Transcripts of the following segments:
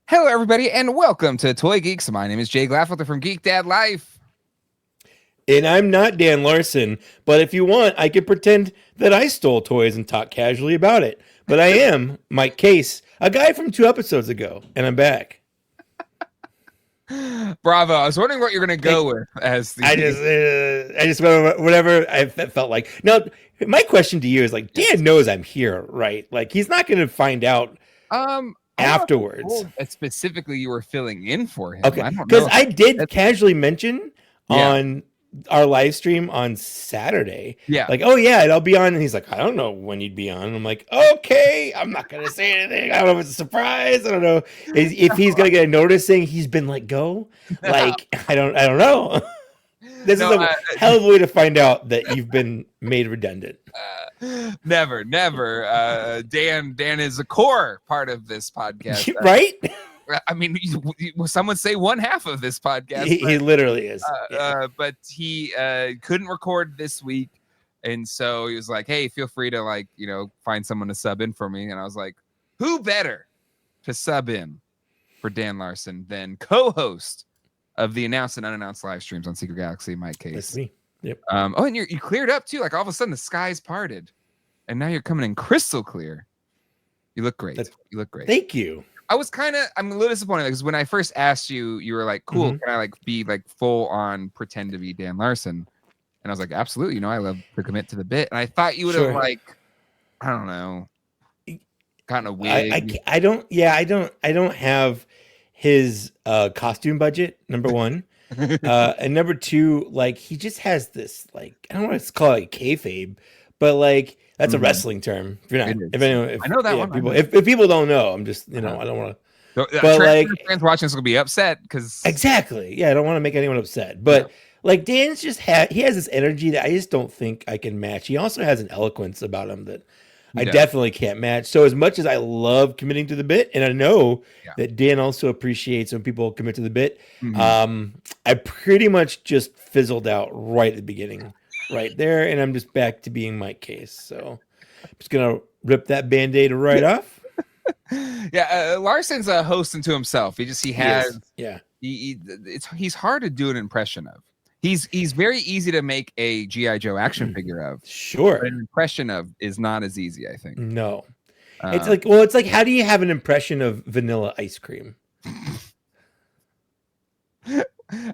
Hello, everybody, and welcome to Toy Geeks. My name is Jay Glaffelter from Geek Dad Life. And I'm not Dan Larson, but if you want, I could pretend that I stole toys and talk casually about it. But I am Mike Kaese, a guy from 2 episodes ago, and I'm back. Bravo. I was wondering what you're going to go with as the... I just went whatever I felt like. Now, my question to you is like, Dan knows I'm here, right? Like, he's not going to find out afterwards. Specifically, you were filling in for him. Okay, because I did casually mention on our live stream on Saturday, like, oh yeah, and I'll be on, and he's like, I don't know when you'd be on, and I'm like, okay, I'm not gonna say anything. I don't know if it's a surprise. I don't know if he's gonna get a notice saying he's been let go. Like, I don't know. This is a hell of a way to find out that you've been made redundant. Never. Dan is a core part of this podcast, right? I mean, some would say one half of this podcast. He literally is. But he couldn't record this week, and so he was like, "Hey, feel free to find someone to sub in for me." And I was like, "Who better to sub in for Dan Larson than co-host of the announced and unannounced live streams on Secret Galaxy, Mike Kaese?" That's me. Yep. And you cleared up too. Like all of a sudden, the skies parted, and now you're coming in crystal clear. You look great. You look great. Thank you. I'm a little disappointed because when I first asked you, you were like, cool, can I be full on pretend to be Dan Larson? And I was like, absolutely, I love to commit to the bit. And I thought you would have I don't know, gotten a wig. I don't have his costume budget, number one. And number two, he just has this, I don't want to call it kayfabe, but that's a wrestling term. If you're not, I know that one. If people don't know, I'm just, I don't want to. But fans watching this will be upset because exactly, yeah, I don't want to make anyone upset. But Dan's just he has this energy that I just don't think I can match. He also has an eloquence about him that I definitely can't match. So as much as I love committing to the bit, and I know that Dan also appreciates when people commit to the bit, I pretty much just fizzled out right at the beginning. Right there, and I'm just back to being Mike Kaese. So I'm just gonna rip that band-aid right off. Larson's a host unto himself. He's hard to do an impression of. He's very easy to make a G.I. Joe action figure of. Sure, but an impression of is not as easy, I think. No, it's like how do you have an impression of vanilla ice cream?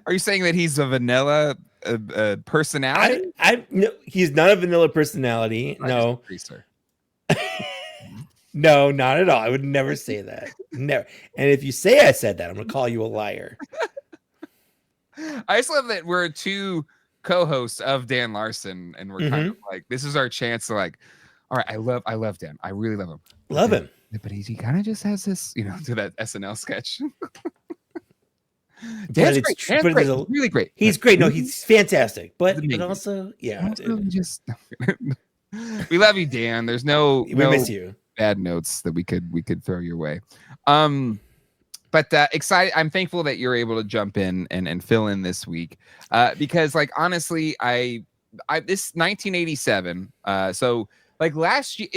Are you saying that he's a vanilla personality? No, he's not a vanilla personality. No. No, not at all. I would never say that. Never. And if you say I said that, I'm going to call you a liar. I just love that we're 2 co-hosts of Dan Larson, and we're kind of this is our chance to all right, I love Dan. I really love him. Love him. But he kind of just has this, to that SNL sketch. Dan's great. Really great. He's great. No, he's fantastic. But also, just we love you, Dan. There's we miss you. Bad notes that we could throw your way. But excited. I'm thankful that you're able to jump in and fill in this week. Because honestly, this 1987. So last year,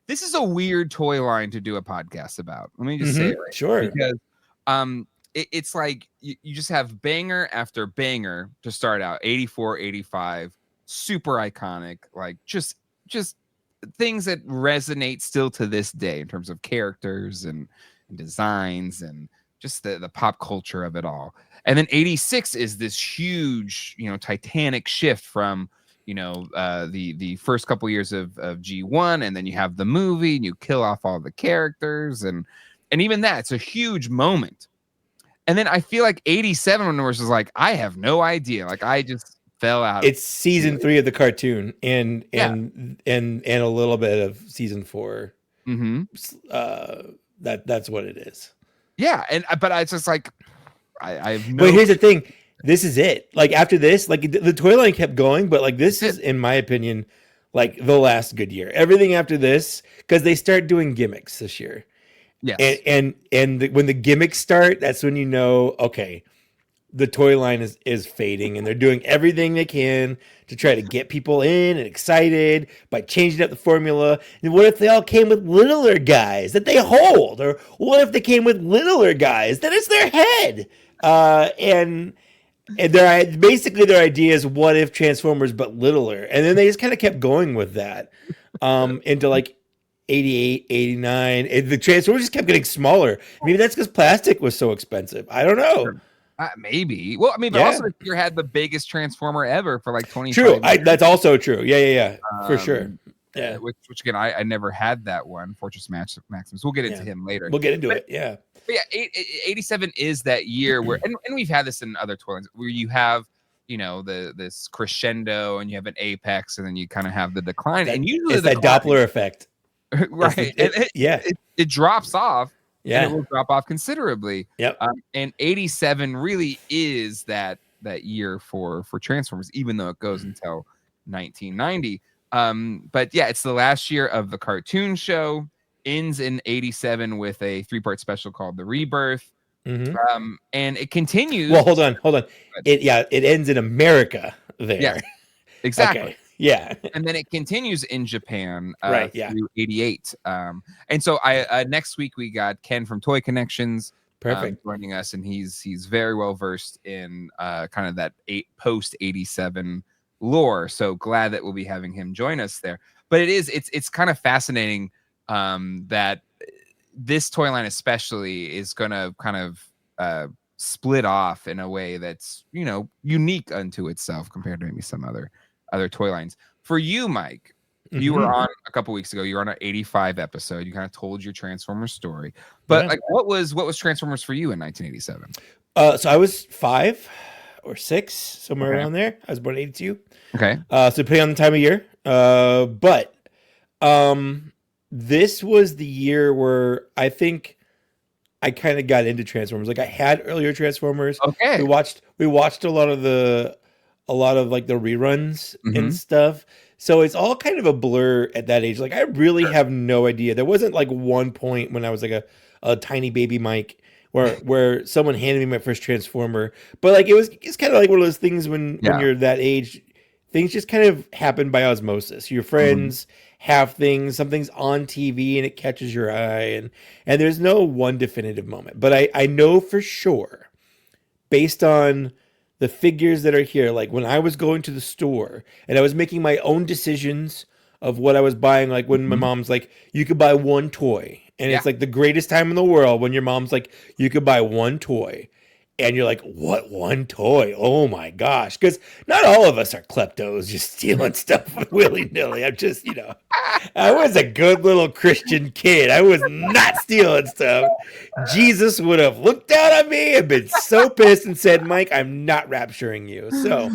this is a weird toy line to do a podcast about. Let me just say it right. Sure. Because it's you just have banger after banger to start out. 84, 85, super iconic, just things that resonate still to this day in terms of characters and designs and just the pop culture of it all. And then 86 is this huge, titanic shift from the first couple years of G1, and then you have the movie and you kill off all the characters, and even that's a huge moment. And then I feel like 87 was just I have no idea. I just fell out. It's season 3 of the cartoon and a little bit of season 4. That's what it is. Yeah, but I just I have no. But here's the thing. This is it. After this, the toy line kept going, but this is, in my opinion, the last good year. Everything after this, because they start doing gimmicks this year. Yes. And when the gimmicks start, that's when okay, the toy line is fading, and they're doing everything they can to try to get people in and excited by changing up the formula. And what if they all came with littler guys that they hold? Or what if they came with littler guys that it's their head? And basically their idea is, what if Transformers but littler? And then they just kind of kept going with that into like 88, 89. And the Transformers just kept getting smaller. Maybe that's because plastic was so expensive. I don't know. Sure. Maybe. Well, I mean, but also you had the biggest Transformer ever for like 25 True. years. That's also true. Yeah. For sure. Yeah. Which again, I never had that one, Fortress Maximus. We'll get into him later. We'll get into it. Yeah. But yeah, 87 is that year where, and we've had this in other toy lines, where you have, this crescendo and you have an apex, and then you kind of have the decline. And usually it's that Doppler effect. Right. It drops off. Yeah. And it will drop off considerably. Yep. And 87 really is that year for Transformers, even though it goes until 1990. But yeah, it's the last year of the cartoon show. Ends in 87 with a 3-part special called The Rebirth. Mm-hmm. And it continues. Well, hold on. It ends in America there. Yeah, exactly. Okay. Yeah. And then it continues in Japan through 88. And so next week we got Ken from Toy Connections joining us, and he's very well versed in kind of that post 87 lore. So glad that we'll be having him join us there. But it's kind of fascinating that this toy line especially is going to kind of split off in a way that's unique unto itself compared to maybe some other toy lines. For you, Mike, you were on a couple weeks ago. You were on an 85 episode. You kind of told your Transformers story. But like, what was Transformers for you in 1987? So I was 5 or 6, somewhere around there. I was born in 82. Okay. So depending on the time of year. But this was the year where I think I kind of got into Transformers. Like, I had earlier Transformers. Okay. We watched a lot of like the reruns and stuff. So it's all kind of a blur at that age. Like, I really have no idea. There wasn't like one point when I was like a tiny baby Mike where someone handed me my first Transformer. But like, it's kind of like one of those things when you're that age, things just kind of happen by osmosis. Your friends have things, something's on TV and it catches your eye, and there's no one definitive moment. But I know for sure, based on the figures that are here, like when I was going to the store and I was making my own decisions of what I was buying, like when my mom's like, you could buy one toy. And it's like the greatest time in the world when your mom's like, you could buy one toy. And you're like, what one toy? Oh my gosh. Because not all of us are kleptos just stealing stuff willy-nilly. I'm just, I was a good little Christian kid. I was not stealing stuff. Jesus would have looked down on me and been so pissed and said, Mike, I'm not rapturing you. So,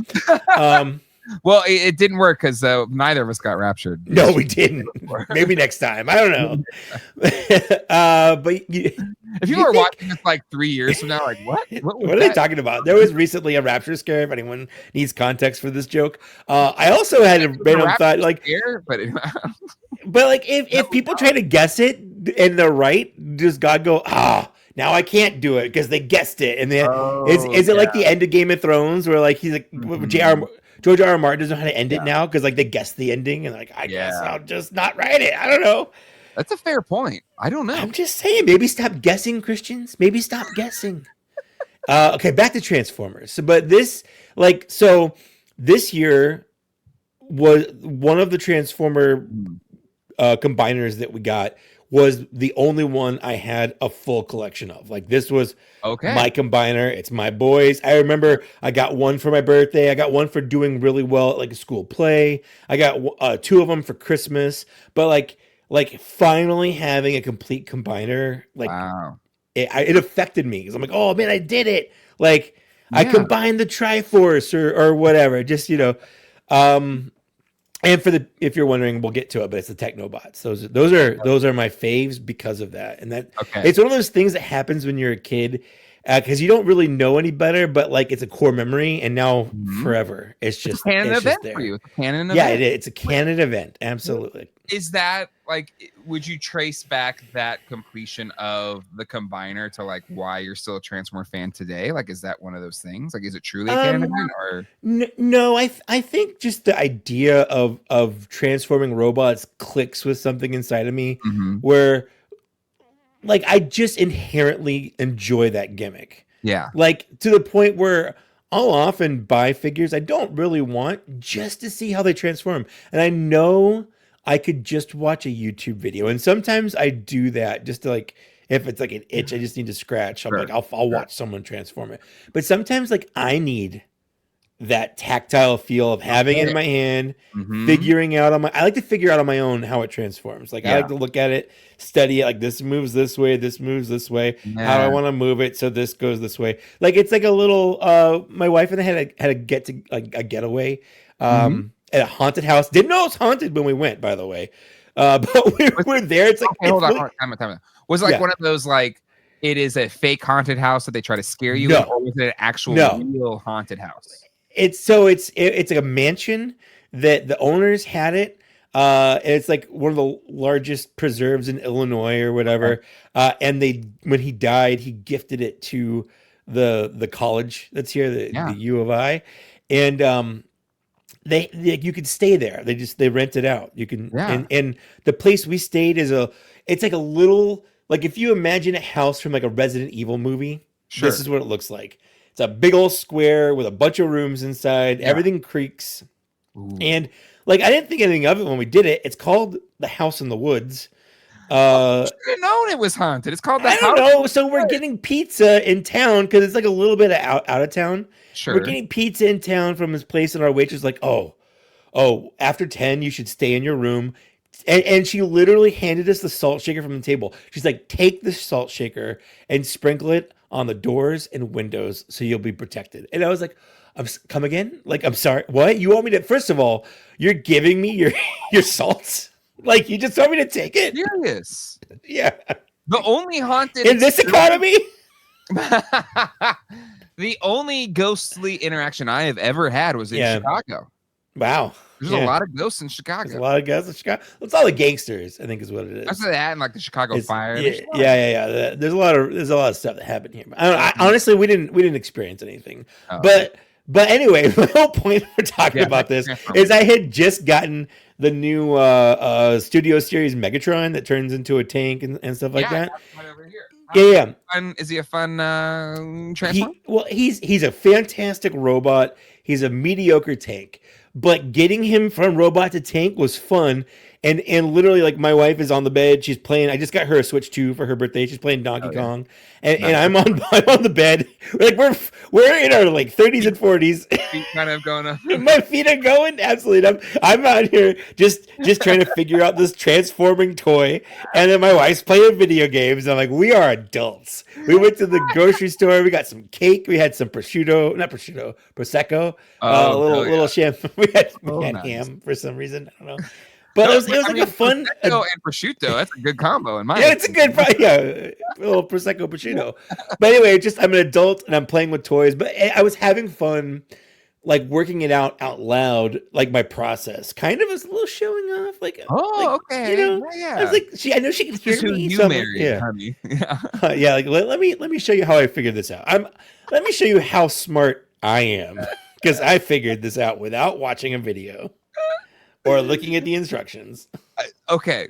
well, it didn't work because neither of us got raptured. No, we didn't. Maybe next time. I don't know. But if you were watching this like 3 years from now, like what? What are they talking about? There was recently a rapture scare. If anyone needs context for this joke, I also had a random thought, like, scare, but like if people try to guess it and they're right, does God go, now I can't do it because they guessed it? And then is it like the end of Game of Thrones where like he's like George R. Martin doesn't know how to end it now because like they guessed the ending and like I guess I'll just not write it. I don't know. That's a fair point. I don't know. I'm just saying, maybe stop guessing, Christians. Maybe stop guessing. Okay, back to Transformers. This year was one of the Transformer combiners that we got was the only one I had a full collection of. Like, this was my combiner. It's my boys. I remember I got one for my birthday. I got one for doing really well at like a school play. I got 2 of them for Christmas. But like finally having a complete combiner, like, wow. It affected me because I'm like, oh man, I did it. Like, I combined the Triforce or whatever. Just, and if you're wondering, we'll get to it, but it's the Technobots. Those are my faves because of that. And that it's one of those things that happens when you're a kid. because you don't really know any better, but like it's a core memory, and now Mhm. forever it's It's a just canon event for there. you. It's a canon Yeah, event. it's a canon event, absolutely. Is that like, would you trace back that completion of the combiner to like why you're still a Transformer fan today? Like, is that one of those things? Like, is it truly a canon event or? No, I think just the idea of transforming robots clicks with something inside of me, Mhm. where like I just inherently enjoy that gimmick. Yeah. Like to the point where I'll often buy figures I don't really want just to see how they transform. And I know I could just watch a YouTube video. And sometimes I do that just to like if it's like an itch I just need to scratch. I'm Sure. like I'll Sure. watch someone transform it. But sometimes like I need that tactile feel of having it in Okay. my hand, Mhm. figuring out I like to figure out on my own how it transforms. Like I Yeah. like to look at it, study it, like this moves this way, this moves this way. How do I Yeah. want to move it so this goes this way? Like it's like a little my wife and I had a a getaway Mhm. at a haunted house. Didn't know it was haunted when we went, by the way. But Was we're there. It's like Okay, it's hold on, really hold on, time out, time out. Was it like yeah. one of those, like, it is a fake haunted house that they try to scare you in, No. or was it an actual No. real haunted house? It's like a mansion that the owners had it. And it's like one of the largest preserves in Illinois or Okay. whatever. And they when he died, he gifted it to the college that's here, the Yeah. U of I. And they you could stay there. They rent it out. You can Yeah. and the place we stayed is it's like a little like if you imagine a house from like a Resident Evil movie, this Sure. is what it looks like. It's a big old square with a bunch of rooms inside. Yeah. Everything creaks. Ooh. And like I didn't think anything of it when we did it. It's called the House in the Woods. You Uh should've known it was haunted. It's called the I don't House know. of So we're Blood. getting pizza in town because it's like a little bit of out of town. We're Sure. getting pizza in town from his place, and our waitress like, after 10, you should stay in your room. And she literally handed us the salt shaker from the table. She's like, take the salt shaker and sprinkle it on the doors and windows so you'll be protected. And I was like, come again? Like, I'm sorry. What? You want me to, first of all, you're giving me your, your salts? Like, you just want me to take it? Serious. Yeah. The only haunted In this economy? the only ghostly interaction I have ever had was in Yeah. Chicago. Wow. There's Yeah. a lot of ghosts in There's a Chicago. lot of guys in Chicago. It's all the gangsters, I think is what it is. That's that and like the Chicago It's, fire. yeah, yeah. There's a lot of stuff that happened here. Honestly, we didn't experience anything. Oh, But anyway, my whole point for talking yeah, about this Transformers. is I had just gotten the new Studio Series Megatron that turns into a tank and stuff like Yeah, I that. got one over here. Yeah. Is he a fun transformer? He's a fantastic robot. He's a mediocre tank. But getting him from robot to tank was fun. And literally, like, my wife is on the bed. She's playing. I just got her a Switch 2 for her birthday. She's playing Donkey Yeah. Kong, and Nice. I'm on the bed. Like we're in our like 30s and 40s. Feet kind of going up. My feet are going absolutely. I'm out here just trying to figure out this transforming toy, and then my wife's playing video games. I'm like, we are adults. We went to the grocery store. We got some cake. We had some prosecco. Oh, Little champagne. We had nice. ham for some reason. I don't know. But it was like a fun Prosecco and prosciutto. That's a good combo in my yeah, it's a good a little prosecco prosciutto. But anyway, I'm an adult and I'm playing with toys. But I was having fun, like working it out loud, like my process. Kind of as a little showing off, okay. You know, Yeah. I was like, I know she can hear Who me. you So married, yeah, honey. Yeah. yeah. Like let me show you how I figured this out. Let me show you how smart I am because I figured this out without watching a video or looking at the instructions. Okay.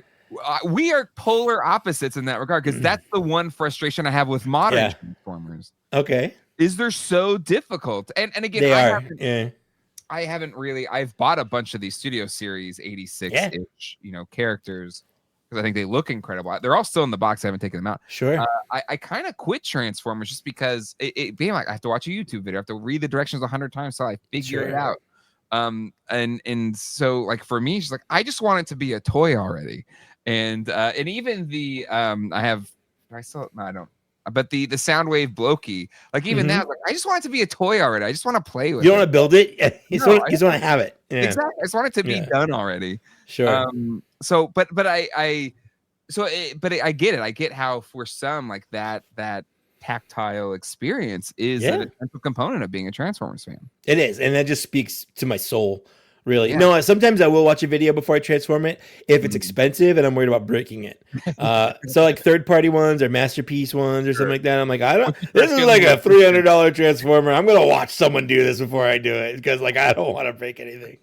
We are polar opposites in that regard because that's the one frustration I have with modern Transformers. Okay. Is they're so difficult. And again, They are. Yeah. I haven't really. I've bought a bunch of these Studio Series 86-ish, characters because I think they look incredible. They're all still in the box. I haven't taken them out. Sure. I kind of quit Transformers just because it being like I have to watch a YouTube video, I have to read the directions 100 times so I figure it out. And so like for me, she's like, I just want it to be a toy already. And even the I don't. But the Soundwave Blokey, like even that, like, I just want it to be a toy already. I just want to play with it. You don't want to build it. You just want to have it. Yeah. Exactly. I just want it to be done already. Sure. But I get it. I get how for some like that tactile experience is an essential component of being a Transformers fan. It is, and that just speaks to my soul. Really, Yeah. no. Sometimes I will watch a video before I transform it if it's expensive and I'm worried about breaking it. So like third-party ones or masterpiece ones or something like that. I'm like, I don't. This is like a $300 transformer. I'm gonna watch someone do this before I do it because like I don't want to break anything.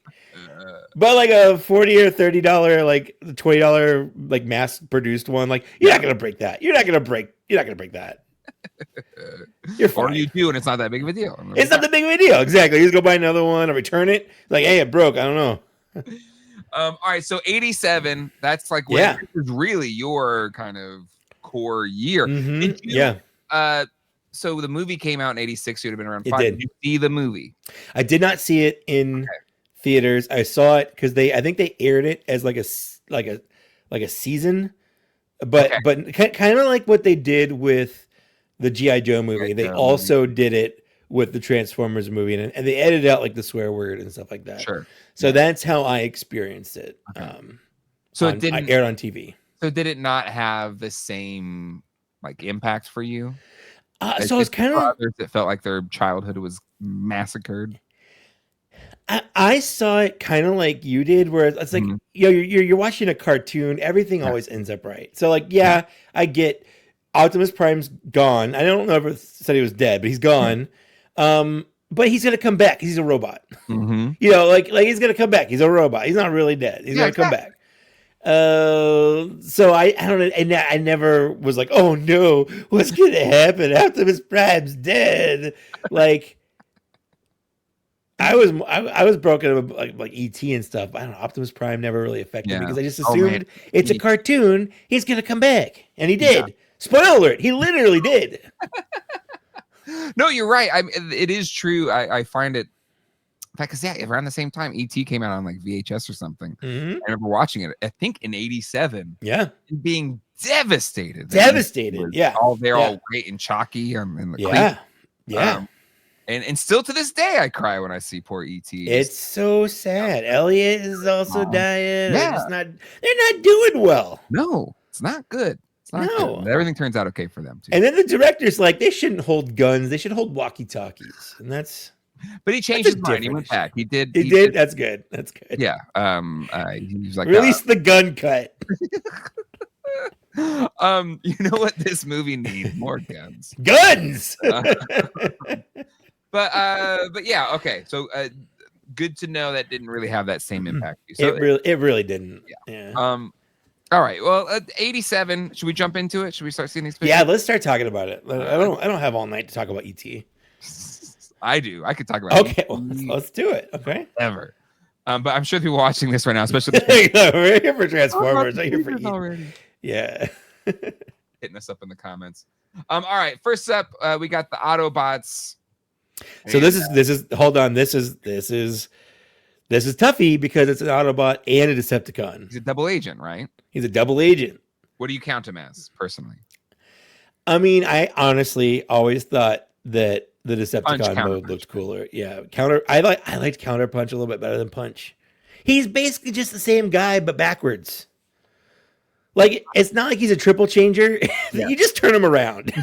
But like a $40 or $30, like $20, like mass-produced one, like you're not gonna break that. You're not gonna break that. You're fine. Or you do, and it's not that big of a deal. It's not that big of a deal. Exactly. You just go buy another one or return it. Like, hey, it broke. I don't know. All right. So 87. That's like when this is really your kind of core year. So the movie came out in 86. You'd have been around 5. Did you see the movie? I did not see it in theaters. I saw it because I think they aired it as like a season, but kind of like what they did with the G.I. Joe movie. They also did it with the Transformers movie, and they edited out like the swear word and stuff like that. Sure. So that's how I experienced it. So it didn't aired on TV. So did it not have the same like impact for you? So it's kind of. It felt like their childhood was massacred. I saw it kind of like you did, where it's like you're watching a cartoon. Everything always ends up right. So like I get. Optimus Prime's gone. I don't know if it said he was dead, but he's gone. But he's gonna come back. He's a robot. You know, like he's gonna come back. He's a robot. He's not really dead. He's gonna come back. So I don't know. And I never was like, oh no, what's gonna happen? Optimus Prime's dead. Like I was broken up like ET and stuff. I don't know. Optimus Prime never really affected me because I just assumed it's a cartoon. He's gonna come back, and he did. Yeah. Spoiler alert, he literally did. No, you're right. It is true. I find it, in fact, because around the same time, E.T. came out on like VHS or something. I remember watching it, I think in 87. Yeah. And being devastated. Yeah. They're all white and chalky in the creek. Yeah. And still to this day, I cry when I see poor E.T. It's so sad. Elliot is also dying. Yeah. They're not doing well. No, it's not good. No, everything turns out okay for them too. And then the director's like, they shouldn't hold guns; they should hold walkie-talkies, and that's. But he changed his mind. He went back. He did. He did. That's good. That's good. Yeah. He was like, release the gun cut. You know what this movie needs? More guns. Guns. But yeah. Okay. So good to know that didn't really have that same impact. So it really didn't. Yeah. All right. Well, 87. Should we jump into it? Should we start seeing these pictures? Yeah, let's start talking about it. I don't have all night to talk about ET. I do. I could talk about it. Okay, well, let's do it. Okay. Ever. But I'm sure people watching this right now, especially we're here for Transformers. We're here for ET. Already. Yeah. Hitting us up in the comments. All right. First up, we got the Autobots. So this is hold on. This is toughy because it's an Autobot and a Decepticon. He's a double agent, right? He's a double agent. What do you count him as, personally? I mean, I honestly always thought that the Decepticon mode looked cooler. Yeah, I liked Counter Punch a little bit better than Punch. He's basically just the same guy, but backwards. Like, it's not like he's a triple changer. You just turn him around.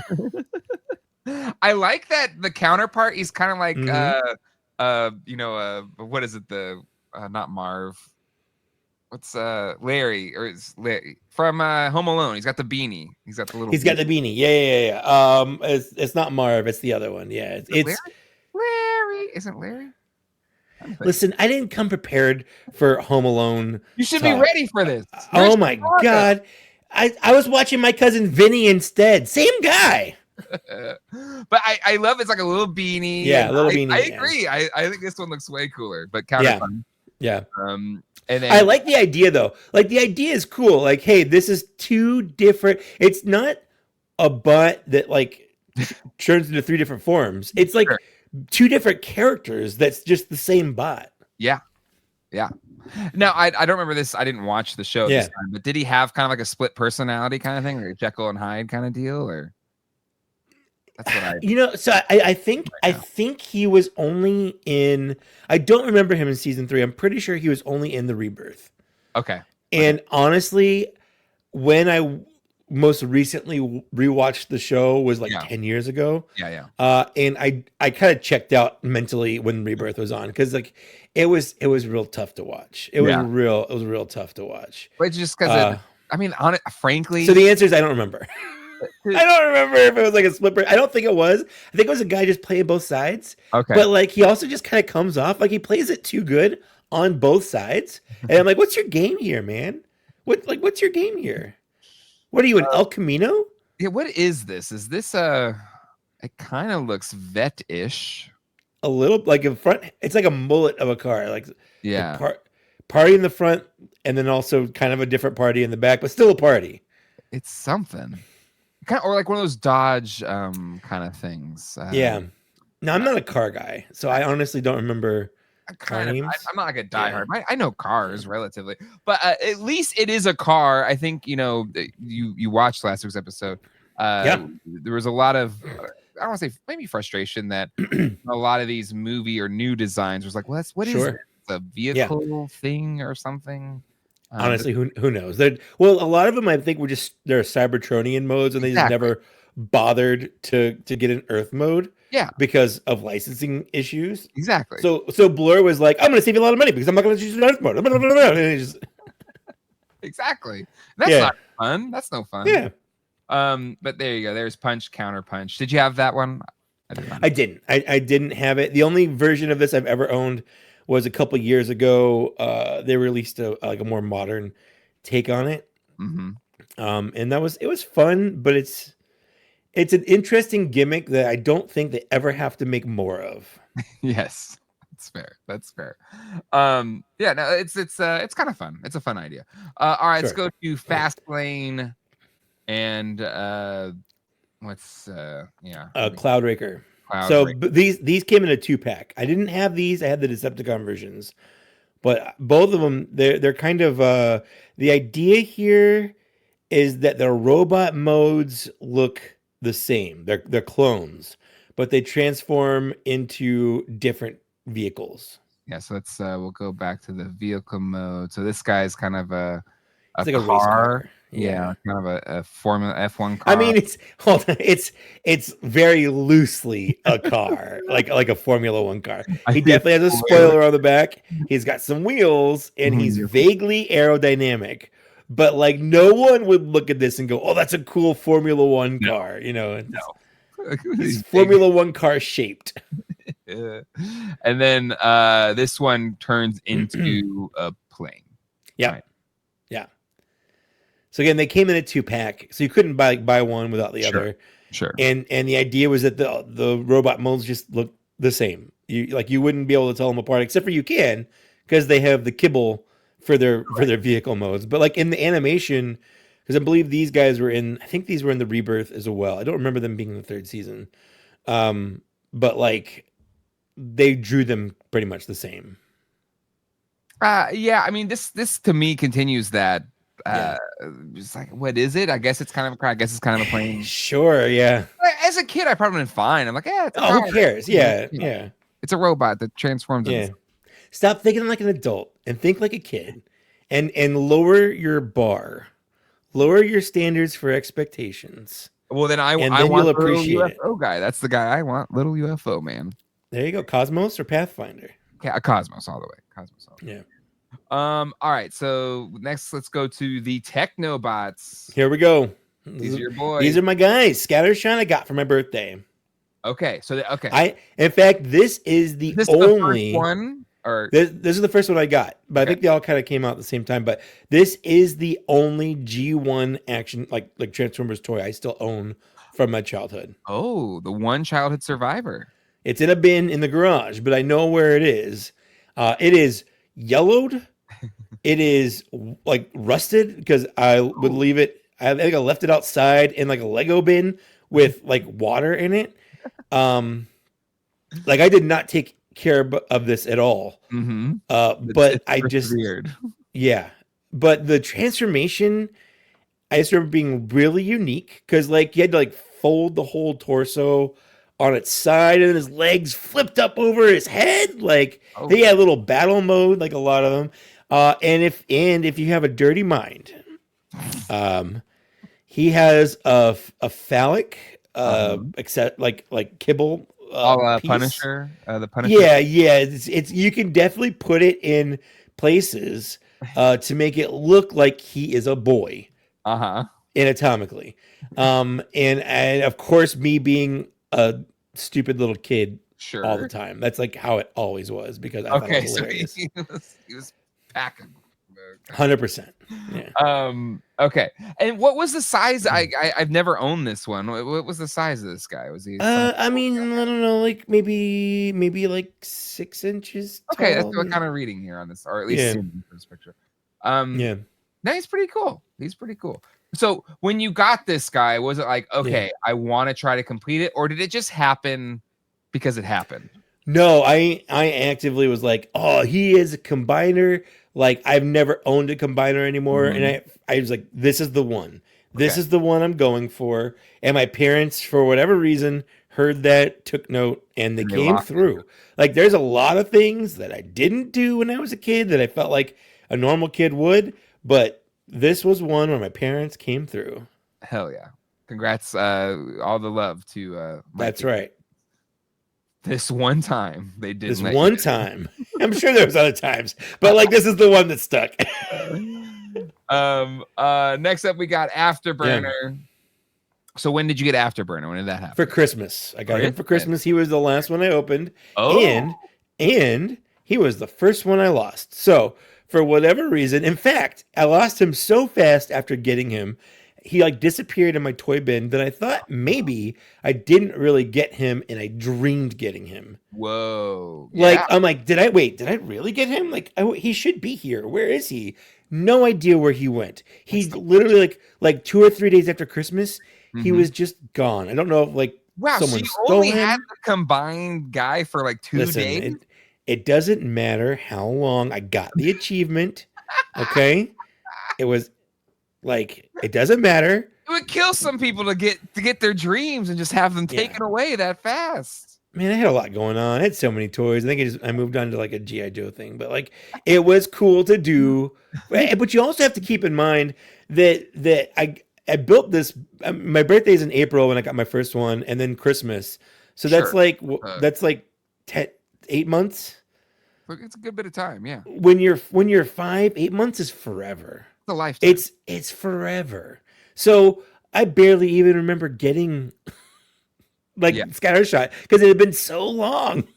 I like that the counterpart. He's kind of like, what is it? Not Marv. What's Larry or is Larry from Home Alone? He's got the beanie. He's got the little. He's got the beanie. Yeah. It's not Marv. It's the other one. Yeah. It's Larry. Isn't Larry? Listen, I didn't come prepared for Home Alone. You should be ready for this. Oh my God. I was watching My Cousin Vinny instead. Same guy. But I love it's like a little beanie. Yeah, a little beanie. I agree. I think this one looks way cooler. But counterpunch. Yeah. And then, I like the idea though. Like the idea is cool. Like, hey, this is two different. It's not a bot that like turns into 3 different forms. It's like two different characters. That's just the same bot. Yeah. Now I don't remember this. I didn't watch the show this time. But did he have kind of like a split personality kind of thing, or Jekyll and Hyde kind of deal, or? That's what so I think he was only in. I don't remember him in season 3. I'm pretty sure he was only in the Rebirth. Okay. And honestly, when I most recently rewatched the show was like Yeah. 10 years ago. Yeah. And I kind of checked out mentally when Rebirth was on because like it was real tough to watch. It was real tough to watch. But just because I mean, on it, frankly. So the answer is I don't remember. I don't remember if it was like a split. I don't think it was. I think it was a guy just playing both sides. Okay. But like he also just kind of comes off like he plays it too good on both sides. And I'm like, what's your game here, man? What's your game here? What are you, an El Camino? Yeah, what is this? Is this it kind of looks vet-ish. A little like in front, it's like a mullet of a car. Like party in the front, and then also kind of a different party in the back, but still a party. It's something. Kind of, or like one of those Dodge kind of things. Yeah. No, I'm not a car guy, so I honestly don't remember. I'm not like a diehard. Yeah. I know cars relatively, but at least it is a car. I think you watched last week's episode. There was a lot of I don't want to say maybe frustration that a lot of these movie or new designs was like, well, what is it? It's a vehicle thing or something. Honestly, who knows? A lot of them I think were just they're Cybertronian modes, and they just never bothered to get an Earth mode. Yeah, because of licensing issues. Exactly. So Blur was like, I'm going to save you a lot of money because I'm not going to choose an Earth mode. And exactly. That's not fun. That's no fun. Yeah. But there you go. There's Punch, Counter Punch. Did you have that one? I didn't. I didn't have it. The only version of this I've ever owned was a couple years ago. They released a more modern take on it. Mm-hmm. And it was fun, but it's an interesting gimmick that I don't think they ever have to make more of. Yes, that's fair. Yeah, no, it's kind of fun. It's a fun idea. All right, let's go to Fastlane and Cloud Raker. These came in a 2-pack. I didn't have these. I had the Decepticon versions, but both of them they're kind of the idea here is that the robot modes look the same. They're clones, but they transform into different vehicles. Yeah, so let's we'll go back to the vehicle mode. So this guy's kind of a like a race car. Yeah, kind of a Formula F1 car. I mean, it's very loosely a car, like a Formula 1 car. He definitely has a spoiler on the back. He's got some wheels, and he's vaguely aerodynamic. But like no one would look at this and go, "Oh, that's a cool Formula 1 car," No, he's Formula 1 car shaped. And then this one turns into a plane. Yeah, right? Yeah. So again, they came in a 2-pack, so you couldn't buy one without the other. Sure. And the idea was that the robot modes just look the same. You wouldn't be able to tell them apart, except for you can because they have the kibble for their vehicle modes. But like in the animation, because I believe these guys were in the Rebirth as well. I don't remember them being in the 3rd season. But like they drew them pretty much the same. Yeah, I mean this to me continues that it's like, what is it? I guess it's kind of a plane. Sure, yeah. As a kid, I probably been fine. I'm like, who cares? Yeah. It's a robot that transforms. Yeah. Stop thinking like an adult and think like a kid, and lower your bar, lower your standards for expectations. Well, then I want you'll appreciate little UFO guy. That's the guy I want, little UFO man. There you go, Cosmos or Pathfinder. Yeah, Cosmos all the way. Yeah. All right. So next, let's go to the Technobots. Here we go. These are your boys. These are my guys. Scattershot I got for my birthday. Okay. So in fact, this is the only one. Or this is the first one I got, but I think they all kind of came out at the same time. But this is the only G1 action like Transformers toy I still own from my childhood. Oh, the one childhood survivor. It's in a bin in the garage, but I know where it is. It is yellowed. It is like rusted because I would leave it. I think I left it outside in like a Lego bin with like water in it. Like I did not take care of this at all. Mm-hmm. But I just weird. Yeah. But the transformation, I just remember being really unique because like you had to like fold the whole torso on its side and his legs flipped up over his head. Like they had a little battle mode, like a lot of them. And if you have a dirty mind, He has a phallic, Uh-huh. except like kibble piece. Punisher, the Punisher. Yeah. It's you can definitely put it in places to make it look like he is a boy Uh-huh. anatomically. And of course, me being a stupid little kid all the Sure. time. That's like how it always was because I thought it Okay, was so hilarious. he was packing. Okay. 100%. Yeah. Okay. And what was the size? I've never owned this one. What was the size of this guy? Was he size? I mean, I don't know, like maybe like 6 inches Okay, that's tall. what kind of reading here on this, or at least Yeah. seeing this picture. Um, Yeah. no, he's pretty cool. He's pretty cool. So when you got this guy, was it like, Yeah. okay, I want to try to complete it, or did it just happen because it happened? No, I actively was like, oh, he is a combiner. Like I've never owned a combiner anymore, and I was like, this is the one. This Okay. is the one I'm going for. And my parents, for whatever reason, heard that, took note, and they And they came locked through. Like there's a lot of things that I didn't do when I was a kid that I felt like a normal kid would, but this was one where my parents came through. Hell yeah. Congrats, all the love to Mike That's Kaese. right. This one time they didn't This let one you time. I'm sure there was other times, but like this is the one that stuck. Next up we got Afterburner. So when did you get Afterburner? When did that happen? For Christmas. I got him for Christmas. He was the last one I opened. Oh. And he was the first one I lost. So for whatever reason, in fact, I lost him so fast after getting him. He like disappeared in my toy bin that I thought maybe I didn't really get him and I dreamed getting him. Whoa. Like, Yeah. I'm like, did I really get him? Like, he should be here. Where is he? No idea where he went. He literally like 2 or 3 days after Christmas, he was just gone. I don't know if like Wow, someone so you stole only him. had the combined guy for like 2 days? It doesn't matter how long I got the achievement. Okay. It was like, it doesn't matter. It would kill some people to get their dreams and just have them taken away that fast. Man, I had a lot going on. I had so many toys. I think I moved on to like a G.I. Joe thing, but like it was cool to do. But you also have to keep in mind that I built this. My birthday's in April when I got my first one, and then Christmas. So that's like 8 months. It's a good bit of time, yeah. When you're 5, 8 months is forever. It's a lifetime. It's forever. So I barely even remember getting Scattershot because it had been so long.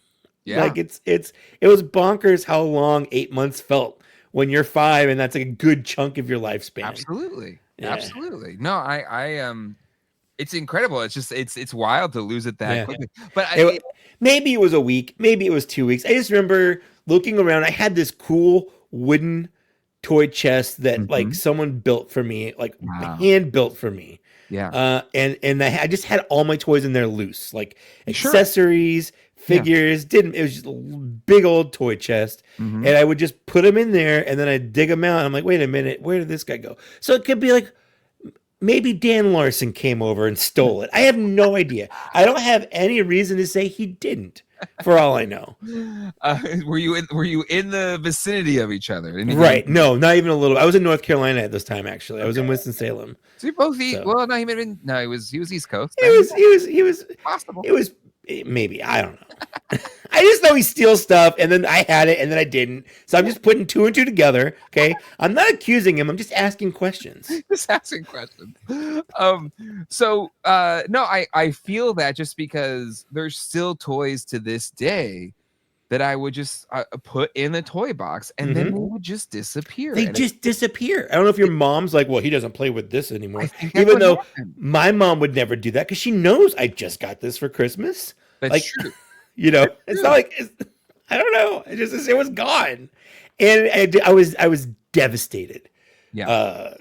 Yeah. Like it was bonkers how long 8 months felt when you're 5, and that's like a good chunk of your lifespan. Absolutely. Yeah. Absolutely. No, I it's incredible. It's just it's wild to lose it that quickly. But maybe it was a week, maybe it was 2 weeks. I just remember looking around. I had this cool wooden toy chest that like someone built for me, like hand built for me. Yeah. And I just had all my toys in there loose, like accessories, figures. It was just a big old toy chest, and I would just put them in there, and then I'd dig them out. I'm like, wait a minute, where did this guy go? So it could be like maybe Dan Larson came over and stole it. I have no idea. I don't have any reason to say he didn't. For all I know. Were you in the vicinity of each other? Right. No, not even a little. I was in North Carolina at this time, actually. I was in Winston-Salem. So you both well, no, he may have been he was East Coast. He was possible. It was maybe, I don't know. I just know he steals stuff, and then I had it, and then I didn't. So I'm just putting 2 and 2 together. Okay. I'm not accusing him, I'm just asking questions. So no, I feel that just because there's still toys to this day that I would just put in the toy box, and then they would just disappear. They just disappear. I don't know if your mom's like, well, he doesn't play with this anymore. Even though my mom would never do that because she knows I just got this for Christmas. That's true. It's not like I don't know. It was gone, and I was devastated. Yeah.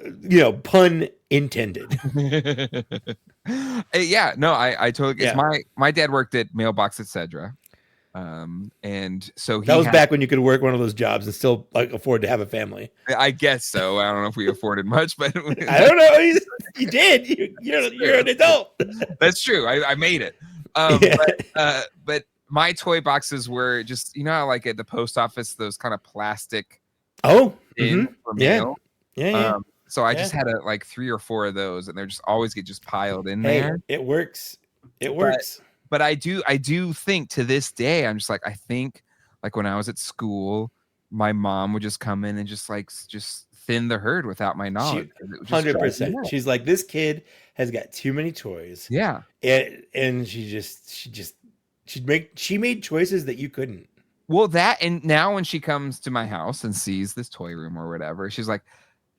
Pun intended. Yeah. No, I totally. Yeah. My dad worked at Mailbox, etc. And so that was back when you could work one of those jobs and still like afford to have a family. I guess so. I don't know if we afforded much, but I don't know. You did. You're an adult. That's true. I made it. But my toy boxes were just how like at the post office those kind of plastic. Oh. For mail. Yeah. So I just had like 3 or 4 of those, and they're just always get just piled in there. It works. It works. But I do think to this day, I'm just like, I think like when I was at school, my mom would just come in and just thin the herd without my knowledge. 100%. She's like, this kid has got too many toys. Yeah. And she made choices that you couldn't. Well, and now when she comes to my house and sees this toy room or whatever, she's like,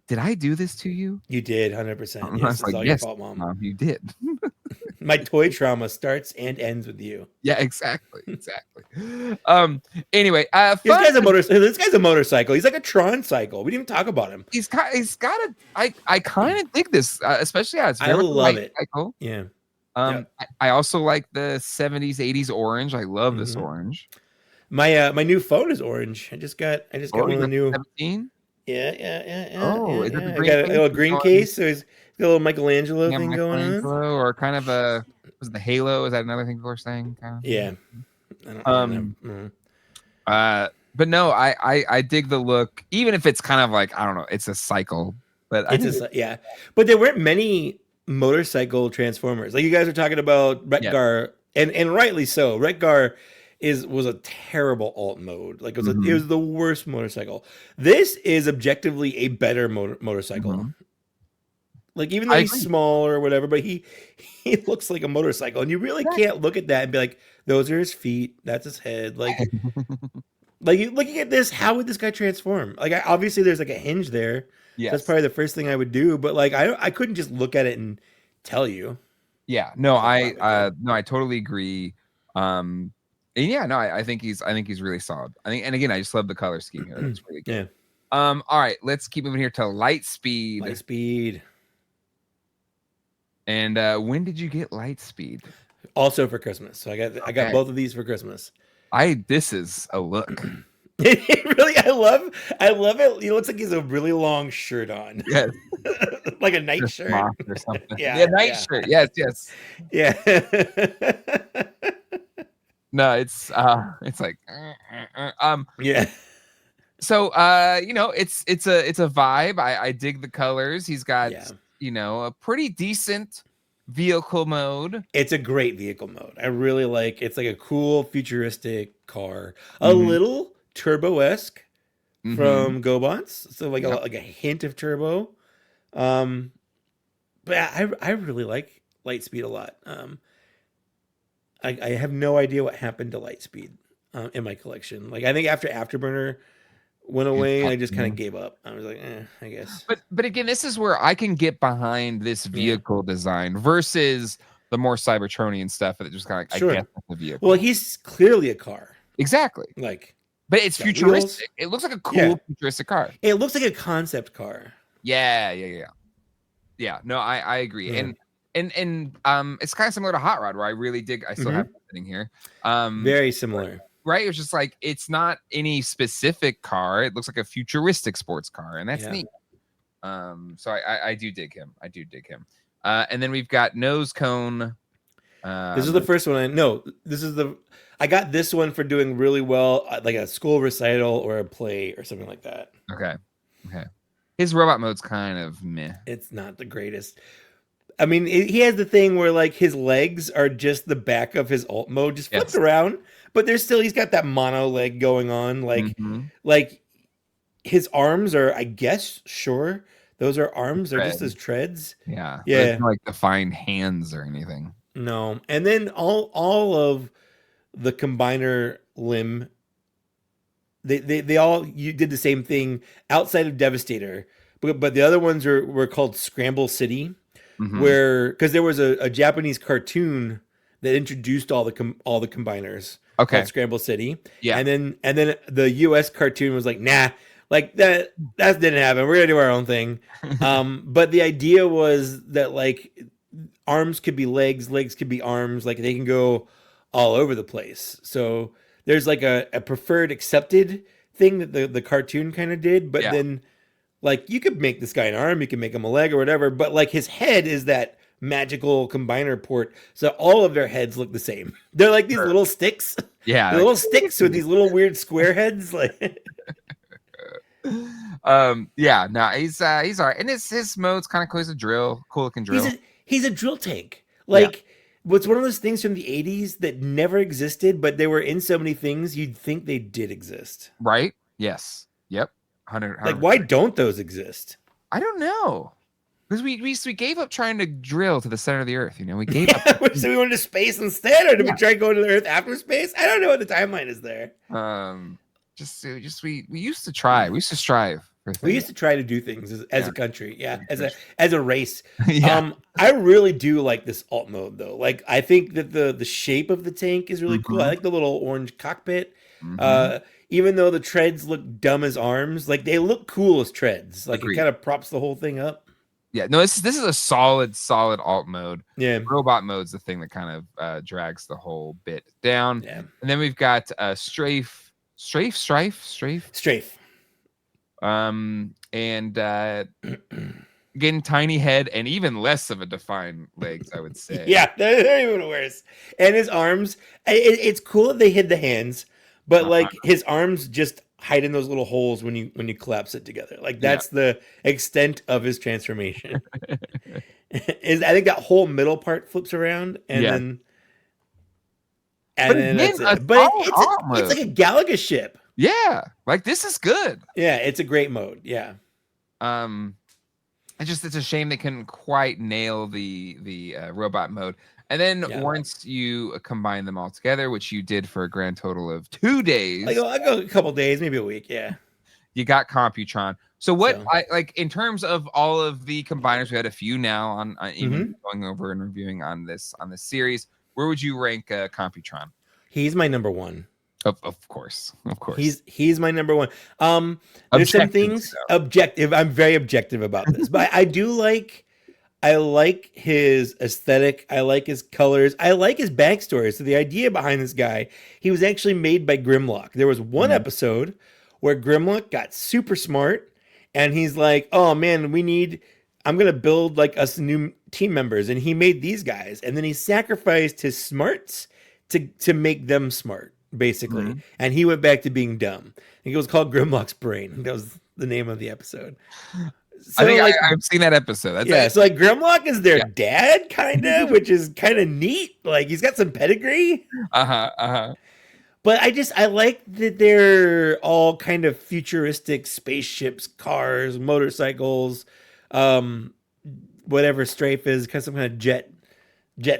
did I do this to you? You did, 100%. Yes, it's all your fault, Mom. You did. My toy trauma starts and ends with you. Yeah, exactly. Anyway, this guy's a motorcycle. He's like a Tron cycle. We didn't even talk about him. He's got a. I kind of dig this, especially as I love it. Cycle. Yeah. I also like the 70s, 80s orange. I love this orange. My new phone is orange. I just got one of the new 17. Yeah. Oh, is it the green? I got a little green case. So he's got a little Michelangelo thing going on. Or kind of was the Halo? Is that another thing people are saying? Kind of? Yeah. But no, I dig the look, even if it's kind of like, I don't know, it's a cycle. But but there weren't many motorcycle transformers. Like you guys are talking about Retgar, and rightly so. Retgar was a terrible alt mode. Like it was the worst motorcycle. This is objectively a better motorcycle. Like even though he's small or whatever, but he looks like a motorcycle, and you really can't look at that and be like, those are his feet, that's his head. Like looking at this, how would this guy transform? Like obviously there's like a hinge there. Yeah, that's probably the first thing I would do. But like I couldn't just look at it and tell you. Yeah, no, I totally agree. And yeah, no, I think he's really solid. And again, I just love the color scheme here. It's really good. Yeah. All right, let's keep moving here to Lightspeed. And when did you get Lightspeed? Also for Christmas. So I got both of these for Christmas. This is a look. Really, I love it. He looks like he's a really long shirt on. Yes. Like a night shirt or something. Yeah, night shirt. Yes. Yeah. No, it's like yeah. So it's a vibe. I dig the colors. He's got a pretty decent vehicle mode. It's a great vehicle mode. I really like. It's like a cool futuristic car, a little turbo-esque from GoBots. So like a hint of turbo. But I really like Lightspeed a lot. I have no idea what happened to Lightspeed in my collection. Like I think after Afterburner went away, I just kind of gave up. I was like, I guess. But again, this is where I can get behind this vehicle design versus the more Cybertronian stuff that just kind of I guess the vehicle. Well, he's clearly a car. Exactly. But it's futuristic. Wheels. It looks like a cool futuristic car. It looks like a concept car. Yeah. No, I agree. Yeah. And it's kind of similar to Hot Rod, where I really dig. I still have it sitting here. Very similar. Right? It's just like it's not any specific car. It looks like a futuristic sports car, and that's neat. So I do dig him. And then we've got Nose Cone. This is the first one. I got this one for doing really well, like a school recital or a play or something like that. Okay. His robot mode's kind of meh. It's not the greatest. I mean, he has the thing where like his legs are just the back of his alt mode, just flipped around, but he's got that mono leg going on. Like his arms are, I guess, those are arms. They're just his treads. Yeah. Not like defined hands or anything. No. And then all of the combiner limb, they all you did the same thing outside of Devastator, but the other ones were called Scramble City. Where because there was a Japanese cartoon that introduced all the combiners called Scramble City, and then the US cartoon was like, nah, like that didn't happen, we're gonna do our own thing. But the idea was that like arms could be legs could be arms, like they can go all over the place. So there's like a preferred accepted thing that the cartoon kind of did, but then like you could make this guy an arm, you can make him a leg or whatever, but like his head is that magical combiner port, so all of their heads look the same. They're like these little sticks. Yeah, they're little sticks with these little weird square heads. Like, Yeah, no, he's all right, and his mode's kind of cool. He's a drill, cool looking drill. He's a drill tank. Yeah. Like, what's one of those things from the 80s that never existed, but they were in so many things you'd think they did exist. Right? Yes. Yep. 100. Like, why don't those exist? I don't know. Because we gave up trying to drill to the center of the earth. You know, we gave up. So we went to space instead, or did we try going to the Earth after space? I don't know what the timeline is there. Just we used to try. We used to strive. We used to try to do things as a country, as a race. Yeah. I really do like this alt mode though. Like, I think that the shape of the tank is really cool. I like the little orange cockpit. Even though the treads look dumb as arms, like they look cool as treads. Like Agreed. It kind of props the whole thing up. Yeah, no, this is a solid alt mode. Yeah, robot mode's the thing that kind of drags the whole bit down. Yeah, and then we've got strafe. And getting tiny head and even less of a defined legs, I would say. Yeah, they're even worse. And his arms, it's cool that they hid the hands, but like his arms just hide in those little holes when you collapse it together. Like that's the extent of his transformation. I think that whole middle part flips around and then that's it. But it's like a Galaga ship. Yeah, like this is good. Yeah, it's a great mode. Yeah. It's a shame they couldn't quite nail the robot mode. And then once you combine them all together, which you did for a grand total of 2 days. I go a couple days, maybe a week. Yeah. You got Computron. So I like in terms of all of the combiners, we had a few now on even going over and reviewing on this series. Where would you rank Computron? He's my number one. Of course. He's my number one. There's some things objective. I'm very objective about this, but I like his aesthetic. I like his colors. I like his backstory. So the idea behind this guy, he was actually made by Grimlock. There was one episode where Grimlock got super smart and he's like, oh man, I'm going to build like us new team members. And he made these guys. And then he sacrificed his smarts to make them smart, basically. And he went back to being dumb. I think it was called Grimlock's Brain. That was the name of the episode. So, I think I've seen that episode. So like Grimlock is their dad, kind of, which is kind of neat. Like he's got some pedigree. But I like that they're all kind of futuristic spaceships, cars, motorcycles, whatever strafe is, kind of some kind of jet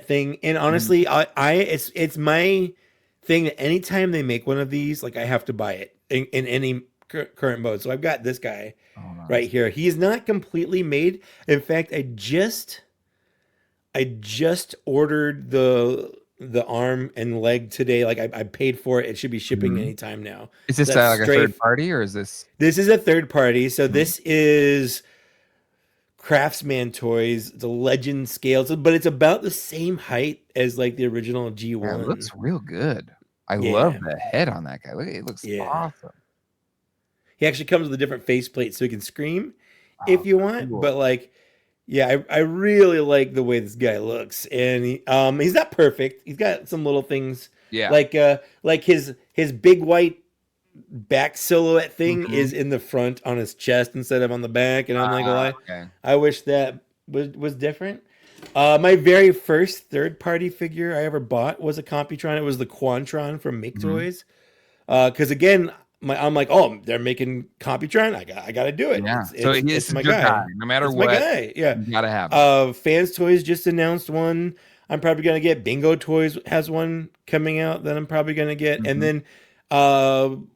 thing. And honestly, it's my thing that anytime they make one of these, like I have to buy it in any current mode. So I've got this guy right here. He's not completely made. In fact, I just ordered the arm and leg today. Like I paid for it. It should be shipping anytime now. Is this like a third party or is this? This is a third party. So this is Craftsman Toys, the Legend scale, but it's about the same height as like the original G1. Yeah, it looks real good. I love the head on that guy. Look, it looks awesome. He actually comes with a different faceplate so he can scream if you want. Cool. But like, I really like the way this guy looks. And he's not perfect. He's got some little things. Yeah. Like his big white back silhouette thing is in the front on his chest instead of on the back. And I'm like, I wish that was different. My very first third-party figure I ever bought was a Computron. It was the Quantron from Make Toys. Because again, I'm like, oh, they're making Computron. I got to do it. Yeah. It's my guy. No matter what, my guy. Yeah, you gotta have it. Fans Toys just announced one. I'm probably gonna get. Bingo Toys has one coming out that I'm probably gonna get. And then on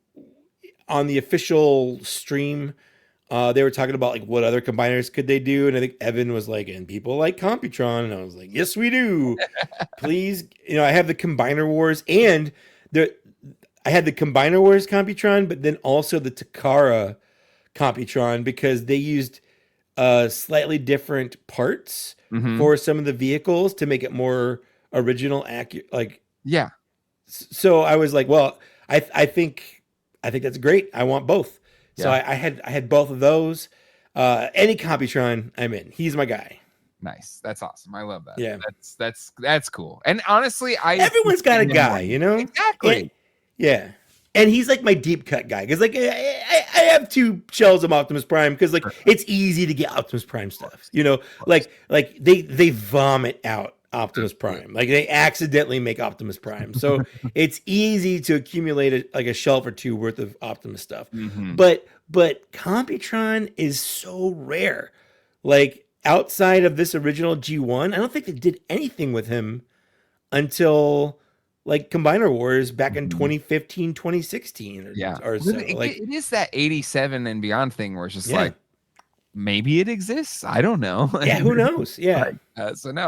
the official stream, they were talking about like what other combiners could they do, and I think Evan was like, and people like Computron, and I was like, yes, we do. Please, I have the Combiner Wars and I had the Combiner Wars Computron, but then also the Takara Computron because they used slightly different parts for some of the vehicles to make it more original, accurate. So I was like, well, I think that's great. I want both. So I had both of those. Any Computron I'm in. He's my guy. Nice. That's awesome. I love that. Yeah. That's cool. And honestly, everyone's got a guy, Exactly. Yeah. And he's like my deep cut guy because like I have 2 shells of Optimus Prime because like it's easy to get Optimus Prime stuff. You know, like they vomit out Optimus Prime. Like they accidentally make Optimus Prime. So it's easy to accumulate like a shelf or 2 worth of Optimus stuff. Mm-hmm. But Computron is so rare. Like outside of this original G1, I don't think they did anything with him until like Combiner Wars back in 2015, 2016 or so. It is that 87 and beyond thing where it's just like, maybe it exists. I don't know. Yeah, who knows? Yeah. So no,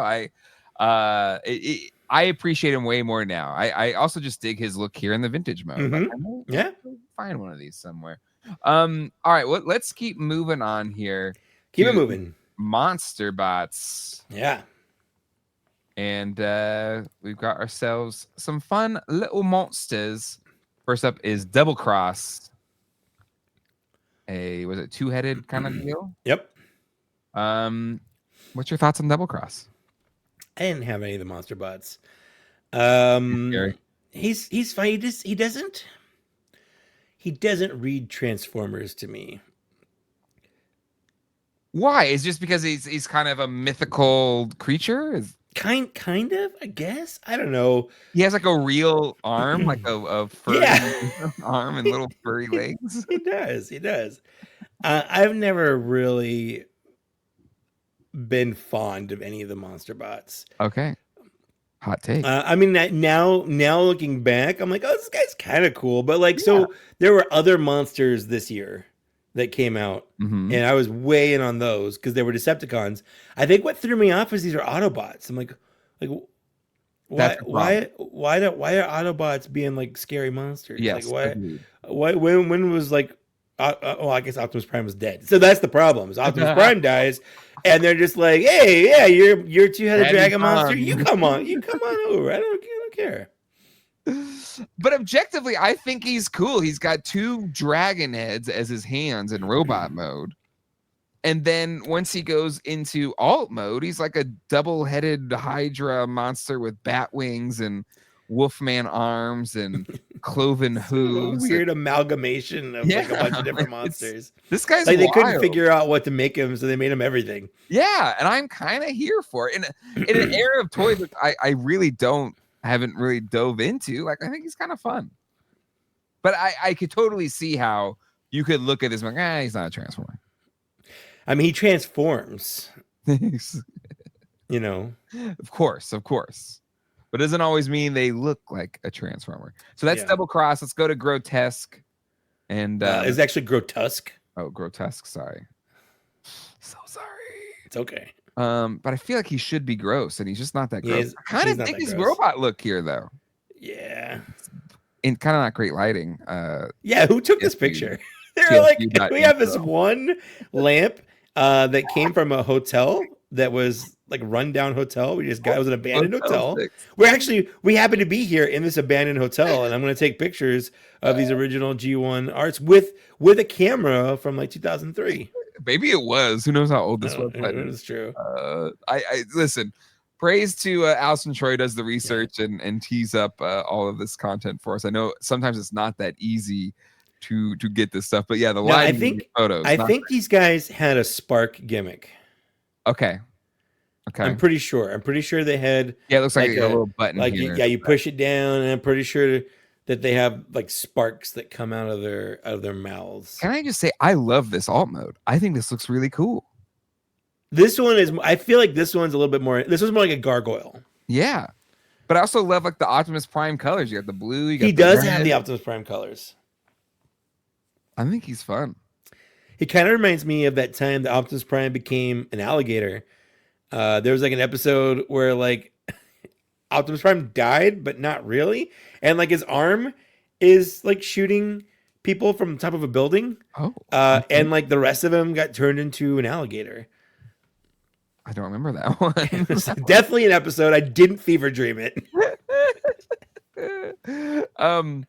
I appreciate him way more now. I also just dig his look here in the vintage mode. Mm-hmm. Like, find one of these somewhere. All right, well, let's keep moving on here. Keep it moving. Monsterbots. Yeah. And we've got ourselves some fun little monsters. First up is Double Cross. Was it 2-headed kind of deal? Yep. What's your thoughts on Double Cross? I didn't have any of the Monsterbots. He's fine. He doesn't read Transformers to me. Why? Is just because he's kind of a mythical creature? Kind of, I guess. I don't know. He has like a real arm, like a furry arm and little furry legs. He does. I've never really been fond of any of the Monsterbots. Okay. Hot take. I mean, now looking back, I'm like, oh, this guy's kind of cool. But like, so there were other monsters this year that came out, and I was way in on those because they were Decepticons. I think what threw me off is these are Autobots. I'm like, why are Autobots being like scary monsters? Yes, like why when was like, I guess Optimus Prime was dead. So that's the problem. Is Optimus Prime dies, and they're just like, hey, yeah, you're 2-headed dragon monster. You come on over. I don't care. But objectively, I think he's cool. He's got 2 dragon heads as his hands in robot mode. And then once he goes into alt mode, he's like a double-headed Hydra monster with bat wings and Wolfman arms and cloven hooves. Weird amalgamation of like a bunch of different monsters. This guy's like they wild. couldn't figure out what to make him, so they made him everything. Yeah, and I'm kind of here for it. In an era of toys that I really haven't really dove into, like I think he's kind of fun. But I could totally see how you could look at this and like, he's not a Transformer. I mean, he transforms. You know. Of course. But it doesn't always mean they look like a Transformer. So that's Double Cross. Let's go to Grotesque. And it's actually Grotesque. Oh, Grotesque. Sorry. So sorry. It's okay. But I feel like he should be gross, and he's just not that gross. I kind of dig his robot look here, though. Yeah. And kind of not great lighting. Who took this picture? They're like, we have this one lamp that came from a hotel that was like rundown hotel. It was an abandoned hotel. We happen to be here in this abandoned hotel, and I'm going to take pictures of these original G1 arts with a camera from like 2003. Maybe it was. Who knows how old this was? It is true. I listen. Praise to Alison Troy does the research and tees up all of this content for us. I know sometimes it's not that easy to get this stuff, but I think photos. I think these guys had a spark gimmick. Okay. I'm pretty sure they had. Yeah, it looks like a little button. Like here. you push it down, and I'm pretty sure that they have like sparks that come out of their mouths. Can I just say I love this alt mode? I think this looks really cool. This one is. I feel like this one's a little bit more. This one's more like a gargoyle. Yeah, but I also love like the Optimus Prime colors. You got the blue. He does have the Optimus Prime colors. I think he's fun. He kind of reminds me of that time that Optimus Prime became an alligator. There was like an episode where like Optimus Prime died, but not really. And like his arm is like shooting people from the top of a building. Oh. And like the rest of him got turned into an alligator. I don't remember that one. It was definitely an episode. I didn't fever dream it. In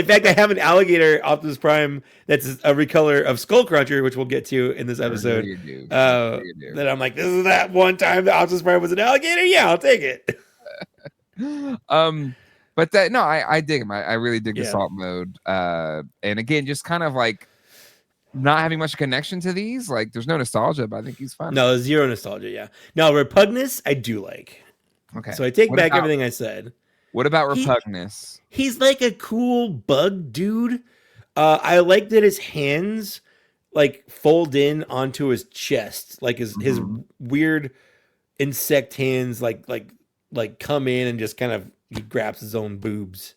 fact, I have an alligator Optimus Prime that's a recolor of Skullcruncher, which we'll get to in this episode. That I'm like, this is that one time that Optimus Prime was an alligator. Yeah, I'll take it. But that no, I dig him. I really dig the Yeah. salt mode. And again, just kind of like not having much connection to these. Like, there's no nostalgia, but I think he's fun. No, zero nostalgia. Yeah. Now, Repugnus, I do like. Okay. So I take back everything I said. What about He- Repugnus? He's like a cool bug dude. I like that his hands like fold in onto his chest, like his weird insect hands, like come in and just kind of he grabs his own boobs.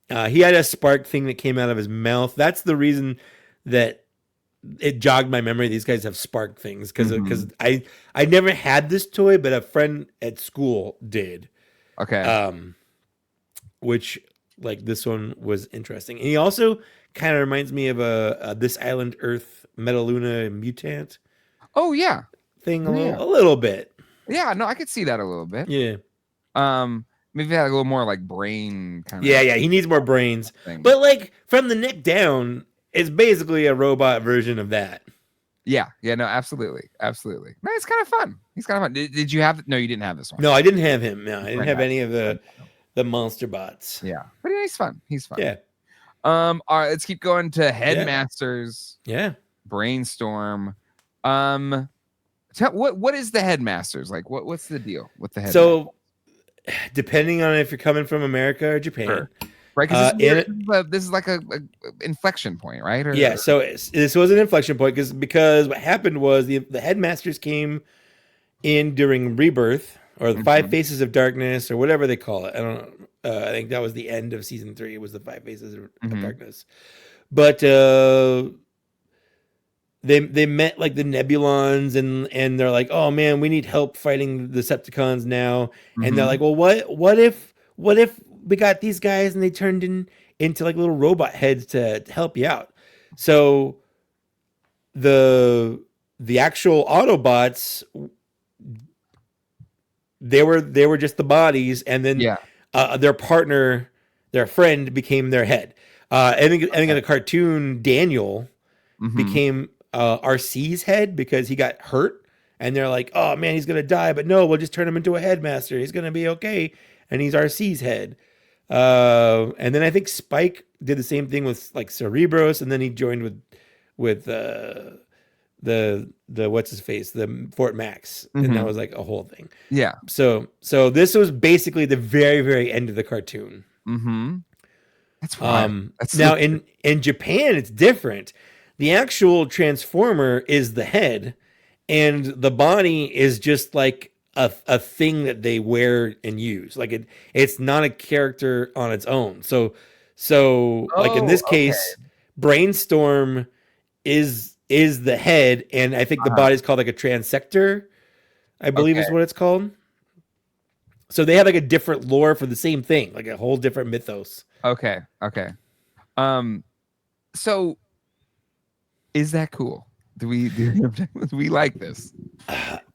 He had a spark thing that came out of his mouth. That's the reason that it jogged my memory. These guys have spark things because I never had this toy, but a friend at school did. Okay. Which like this one was interesting. And he also kind of reminds me of a This Island Earth Metaluna mutant. Oh yeah. Thing a little bit. Yeah, no, I could see that a little bit. Yeah. Maybe had a little more like brain kind of. Yeah, he needs more brains. Thing. But like from the neck down, it's basically a robot version of that. Yeah, no, absolutely. No, it's kind of fun. He's kind of fun. Did you have? No, you didn't have this one. No, I didn't have him. No, I didn't have any of the Monsterbots. Yeah, but he's fun. Yeah. All right, let's keep going to Headmasters. Yeah. Brainstorm. What is the Headmasters like? What's the deal with the Headmasters? So, depending on if you're coming from America or Japan, sure. Right? Because this is like a inflection point, right? So this was an inflection point because what happened was the Headmasters came in during Rebirth or the 5 Faces of Darkness or whatever they call it. I don't know. I think that was the end of season 3. It was the 5 Faces of Darkness, but they met like the Nebulons and they're like, oh man, we need help fighting the Decepticons now, and they're like, well, what if we got these guys and they turned into like little robot heads to help you out. So the actual Autobots, they were just the bodies, and then their partner, their friend, became their head. I think in the cartoon, Daniel became RC's head because he got hurt, and they're like, oh man, he's gonna die, but no, we'll just turn him into a Headmaster. He's gonna be okay, and he's RC's head. And then I think Spike did the same thing with like Cerebros, and then he joined with the what's his face, the Fort Max, and that was like a whole thing. Yeah. So this was basically the very, very end of the cartoon. That's wild. Now in Japan it's different. The actual Transformer is the head, and the body is just like a thing that they wear and use. Like it's not a character on its own. So like in this case, Brainstorm is the head, and I think the body's called like a transector, I believe is what it's called. So they have like a different lore for the same thing, like a whole different mythos. Okay. So is that cool? Do we like this?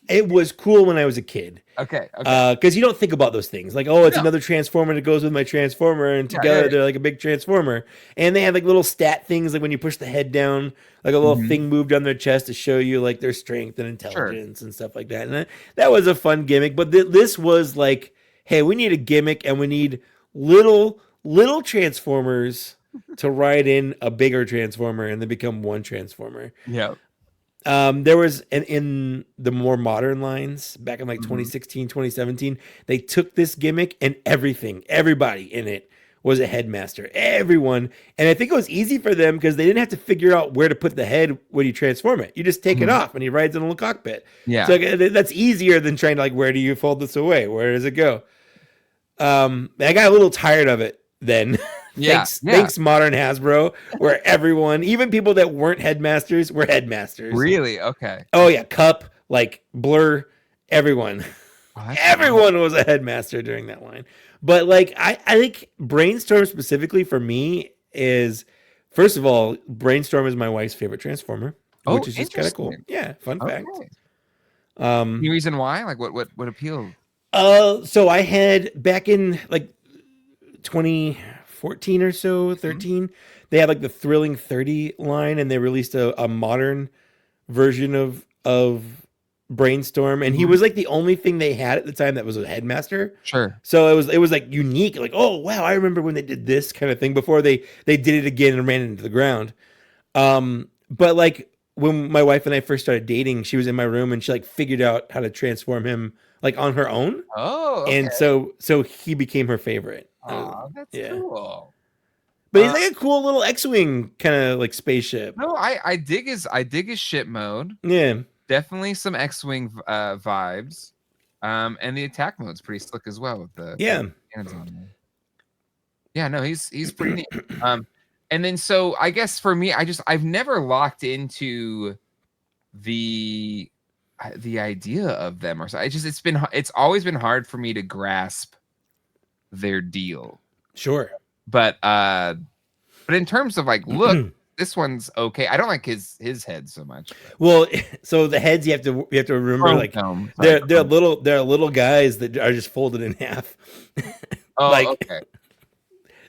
It was cool when I was a kid. Okay. Because you don't think about those things. Like, oh, it's another Transformer that goes with my Transformer, and together they're like a big Transformer. And they have like little stat things, like when you push the head down, like a little thing moved on their chest to show you like their strength and intelligence and stuff like that. And that was a fun gimmick. But this was like, hey, we need a gimmick, and we need little Transformers to ride in a bigger Transformer, and then become one Transformer. Yeah. There was in the more modern lines back in like 2016, 2017, they took this gimmick and everybody in it was a Headmaster, everyone. And I think it was easy for them because they didn't have to figure out where to put the head when you transform it. You just take it off and he rides in a little cockpit. Yeah. So that's easier than trying to like, where do you fold this away? Where does it go? I got a little tired of it then. Thanks, modern Hasbro, where everyone, even people that weren't Headmasters, were Headmasters. Really? Okay. Oh yeah, Cup, like Blur, everyone. Everyone was a Headmaster during that line. But like I think Brainstorm specifically for me is, first of all, Brainstorm is my wife's favorite Transformer, which is just kind of cool. Yeah, fun fact. Any reason why? Like what appealed? So I had back in like 2014 or so, 13, they had like the Thrilling 30 line, and they released a modern version of Brainstorm, and he was like the only thing they had at the time that was a Headmaster. Sure. So it was like unique, like, oh wow, I remember when they did this kind of thing before they did it again and ran it into the ground. But like when my wife and I first started dating, she was in my room and she like figured out how to transform him like on her own. Oh, okay. And so he became her favorite. Oh, that's cool. But he's like a cool little X-wing kind of like spaceship. No, I dig his ship mode. Yeah. Definitely some X-wing vibes. And the attack mode's pretty slick as well with the cannons on there. Yeah, no, he's pretty neat. And then so I guess for me, I've never locked into the idea of them, or so. It's always been hard for me to grasp their deal. Sure. But in terms of like look, this one's okay. I don't like his head so much. Well, so the heads you have to remember, like they're little guys that are just folded in half. Oh, like, okay.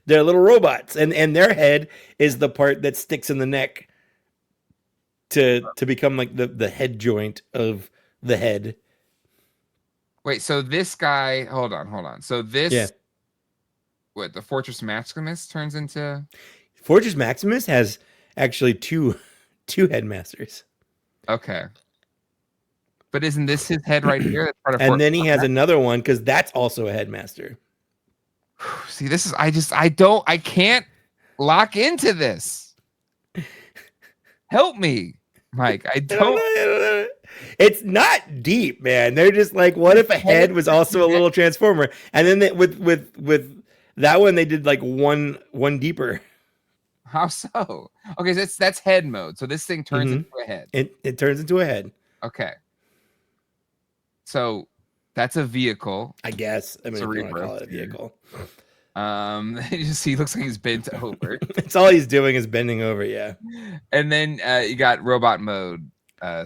They're little robots, and their head is the part that sticks in the neck to become like the head joint of the head. Wait, so this guy, hold on. So this, what, the Fortress Maximus turns into? Fortress Maximus has actually two headmasters. Okay. But isn't this his head right here? That's part of and then he has another one because that's also a headmaster. See, this is I can't lock into this. Help me, Mike. I don't. It's not deep, man. They're just like, what if a head was also a little transformer? And then with that one, they did like one deeper. How so? Okay, so that's head mode. So this thing turns into a head. It turns into a head. Okay. So that's a vehicle, I guess. I mean, if you want to call it a vehicle. He looks like he's bent over. That's all he's doing is bending over, yeah. And then you got robot mode,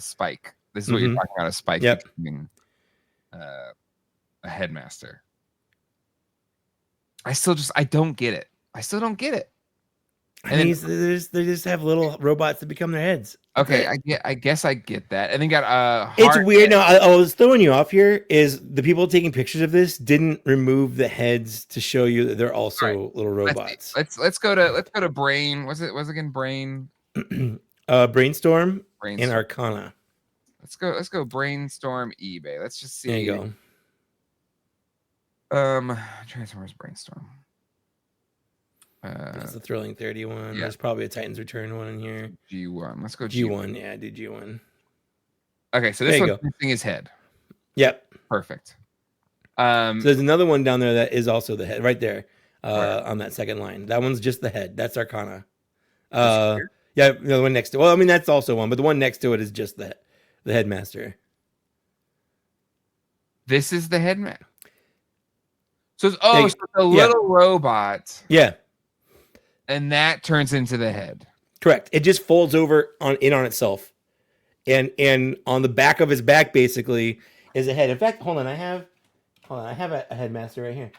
Spike. This is what you're talking about, a Spike becoming a headmaster. I don't get it. I still don't get it. And they just have little robots that become their heads. Okay, I guess I get that. And then got it's weird. Now, I was throwing you off here. Is the people taking pictures of this didn't remove the heads to show you that they're also little robots? Let's go to Brain. What's it again? Brain. Brainstorm and Arcana. Let's go Brainstorm eBay. Let's just see. There you go. Transformers Brainstorm. That's the Thrilling 31. Yeah. There's probably a Titan's Return one in here. G1. Let's go G1. Yeah, do G1. Okay, so this one's missing his head. Yep. Perfect. So there's another one down there that is also the head right there on that second line. That one's just the head. That's Arcana. Yeah, the one next to I mean, that's also one, but the one next to it is just the headmaster. This is the headmaster. So it's a little robot. Yeah. And that turns into the head. Correct. It just folds over on itself. And on the back of his back basically is a head. In fact, hold on, I have a headmaster right here.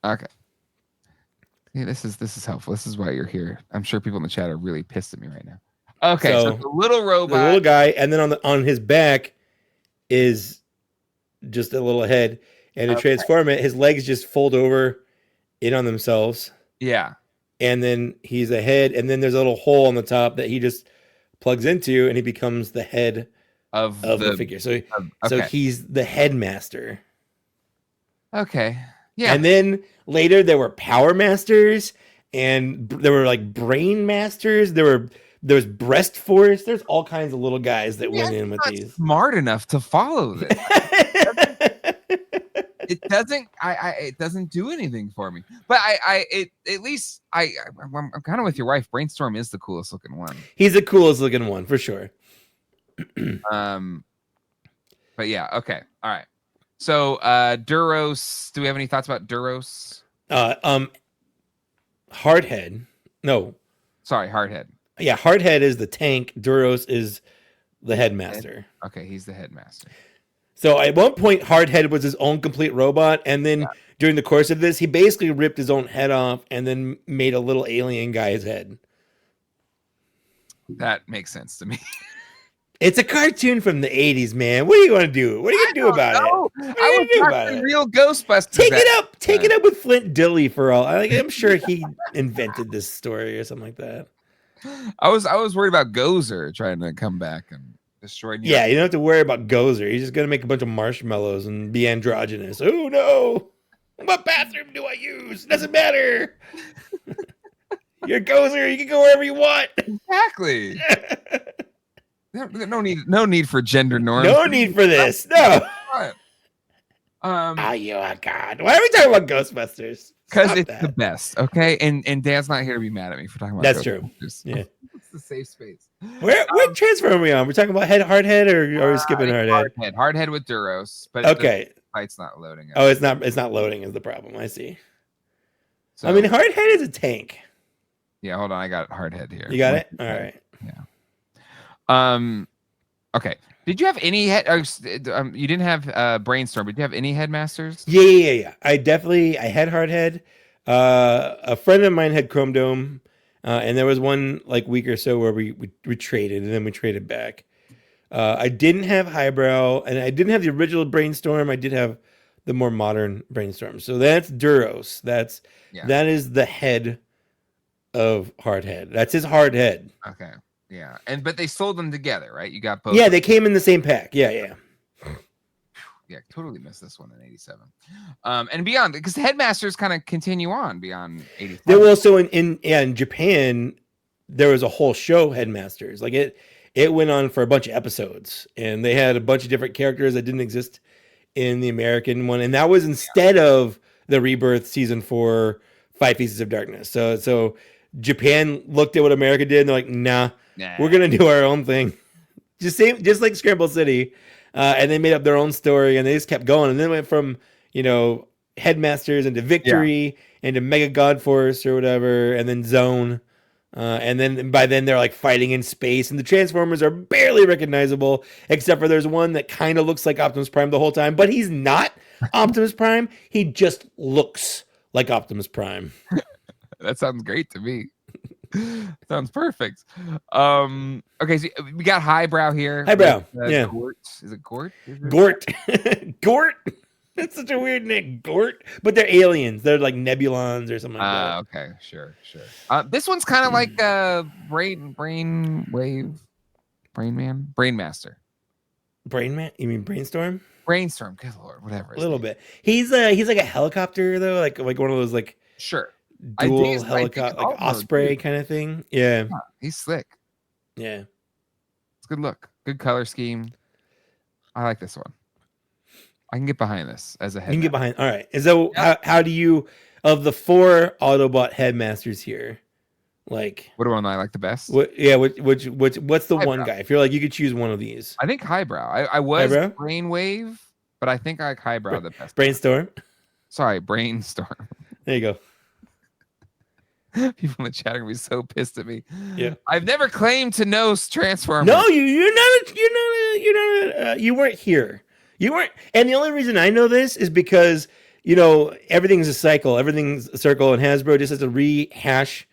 Okay. Yeah, this is helpful. This is why you're here. I'm sure people in the chat are really pissed at me right now. Okay, so the little robot, the little guy, and then on his back is just a little head. And to transform it, his legs just fold over in on themselves. Yeah. And then he's a head, and then there's a little hole on the top that he just plugs into, and he becomes the head of the figure. So he's the headmaster. Okay. Yeah. And then later there were Power Masters, and there were like Brain Masters. There was Breast Force. There's all kinds of little guys that went in with these. Smart enough to follow this. It doesn't do anything for me. But I'm kind of with your wife. Brainstorm is the coolest looking one. He's the coolest looking one for sure. But yeah, okay. All right. So Duros, do we have any thoughts about Duros? Hardhead. No. Sorry, Hardhead. Yeah, Hardhead is the tank. Duros is the headmaster. Okay, he's the headmaster. So at one point, Hardhead was his own complete robot, and then during the course of this, he basically ripped his own head off and then made a little alien guy's head. That makes sense to me. It's a cartoon from the 80s, man. What are you going to do? What are you going to do about it? No, What are I you was going to do about watching it? real Ghostbusters. Take it up with Flint Dille for all. I'm sure he invented this story or something like that. I was worried about Gozer trying to come back and destroy New York. Yeah, you don't have to worry about Gozer. He's just going to make a bunch of marshmallows and be androgynous. Oh, no. What bathroom do I use? Doesn't matter. You're Gozer. You can go wherever you want. Exactly. No need for gender norms. No need for this. No. Are you a god? Why are we talking about Ghostbusters? Because it's the best, okay? And Dan's not here to be mad at me for talking about That's Ghostbusters. true. Yeah. It's the safe space. What transfer are we on? We're talking about Hardhead, or are we skipping Hardhead? Hardhead with Duros, but okay. The fight's not loading. Oh, it's not loading is the problem. I see. So, I mean, Hardhead is a tank. Yeah, hold on. I got Hardhead here. You got it? All right. Yeah. Okay. Did you have any you didn't have Brainstorm, but did you have any Headmasters? Yeah. I had Hardhead. A friend of mine had Chrome Dome, and there was one like week or so where we traded, and then we traded back. I didn't have Highbrow, and I didn't have the original Brainstorm. I did have the more modern Brainstorm. So that's Duros. That is the head of Hardhead. That's his Hardhead. Okay. Yeah. But they sold them together, right? You got both. Yeah, they came in the same pack. Yeah. Yeah, totally missed this one in 87. And beyond, because the Headmasters kind of continue on beyond 85. There was also in Japan, there was a whole show, Headmasters. Like it went on for a bunch of episodes, and they had a bunch of different characters that didn't exist in the American one, and that was instead of the Rebirth season 4, 5 Pieces of Darkness. So Japan looked at what America did, and they're like, nah. We're gonna do our own thing. Just like Scramble City. And they made up their own story, and they just kept going. And then went from, Headmasters into Victory, into Mega God Force or whatever, and then Zone. And then by then they're like fighting in space, and the Transformers are barely recognizable, except for there's one that kind of looks like Optimus Prime the whole time, but he's not Optimus Prime. He just looks like Optimus Prime. That sounds great to me. Sounds perfect. Okay, so we got Highbrow here. Highbrow, yeah. Gort. Is it Gort? Gort. Gort. That's such a weird name, Gort. But they're aliens. They're like Nebulons or something like that. Okay, sure. This one's kind of like Brainmaster. Brainman? You mean Brainstorm? Brainstorm. Good lord, whatever. A little bit. He's like a helicopter though, like one of those like dual helicopter, like Osprey kind of thing. Yeah, he's slick. Yeah, it's good look, good color scheme. I like this one. I can get behind this as a head. You can get behind. All right. And so how do you, of the 4 Autobot Headmasters here, like what one I like the best? What's the one guy? If you're like you could choose one of these. I think Highbrow. I was Brainwave, but I think I like Highbrow the best. Brainstorm. Sorry, Brainstorm. There you go. People in the chat are gonna be so pissed at me. Yeah, I've never claimed to know Transformers. No, you weren't here. You weren't, and the only reason I know this is because everything's a cycle, everything's a circle, and Hasbro just has to rehash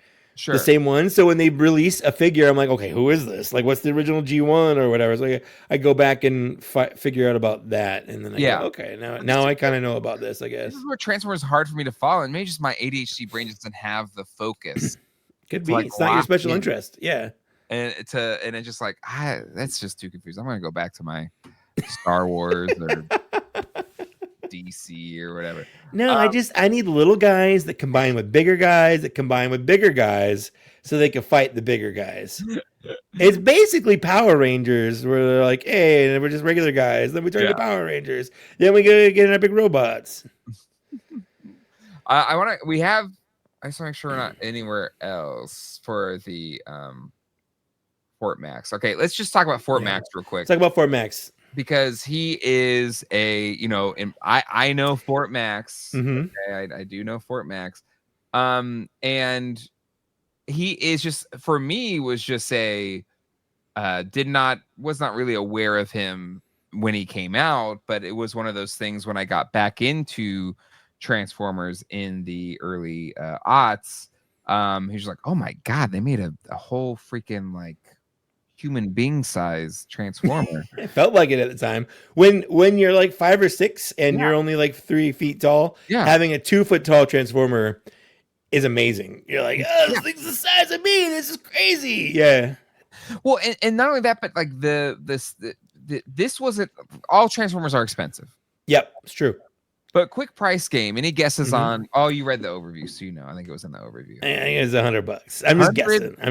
the same one. So when they release a figure, I'm like, okay, who is this? Like, what's the original G1 or whatever? So I go back and figure out about that, and then I go, okay, now I kind of know about this. I guess this is where Transformers is hard for me to follow, and maybe just my ADHD brain just doesn't have the focus. Could be. It's not your special interest. Yeah, and it's just like that's just too confusing. I'm gonna go back to my Star Wars or DC or whatever. No, I need little guys that combine with bigger guys that combine with bigger guys so they can fight the bigger guys. It's basically Power Rangers where they're like, hey, we're just regular guys. Then we turn to Power Rangers. Then we go get in our big robots. I just want to make sure we're not anywhere else for the Fort Max. Okay, let's just talk about Fort Max real quick. Let's talk about Fort Max. Because he is I know Fort Max. Mm-hmm. Okay, I do know Fort Max. And he is just, for me, was just was not really aware of him when he came out, but it was one of those things when I got back into Transformers in the early aughts. He was like, oh my God, they made a whole freaking like human being size transformer. It felt like it at the time. When you're like 5 or 6 and you're only like 3 feet tall, having a 2 foot tall transformer is amazing. You're like, oh, this thing's the size of me. This is crazy. Yeah. Well, and not only that, but like this wasn't, all Transformers are expensive. Yep, it's true. But quick price game. Any guesses on? Oh, you read the overview, so you know. I think it was in the overview. I think it's $100. I'm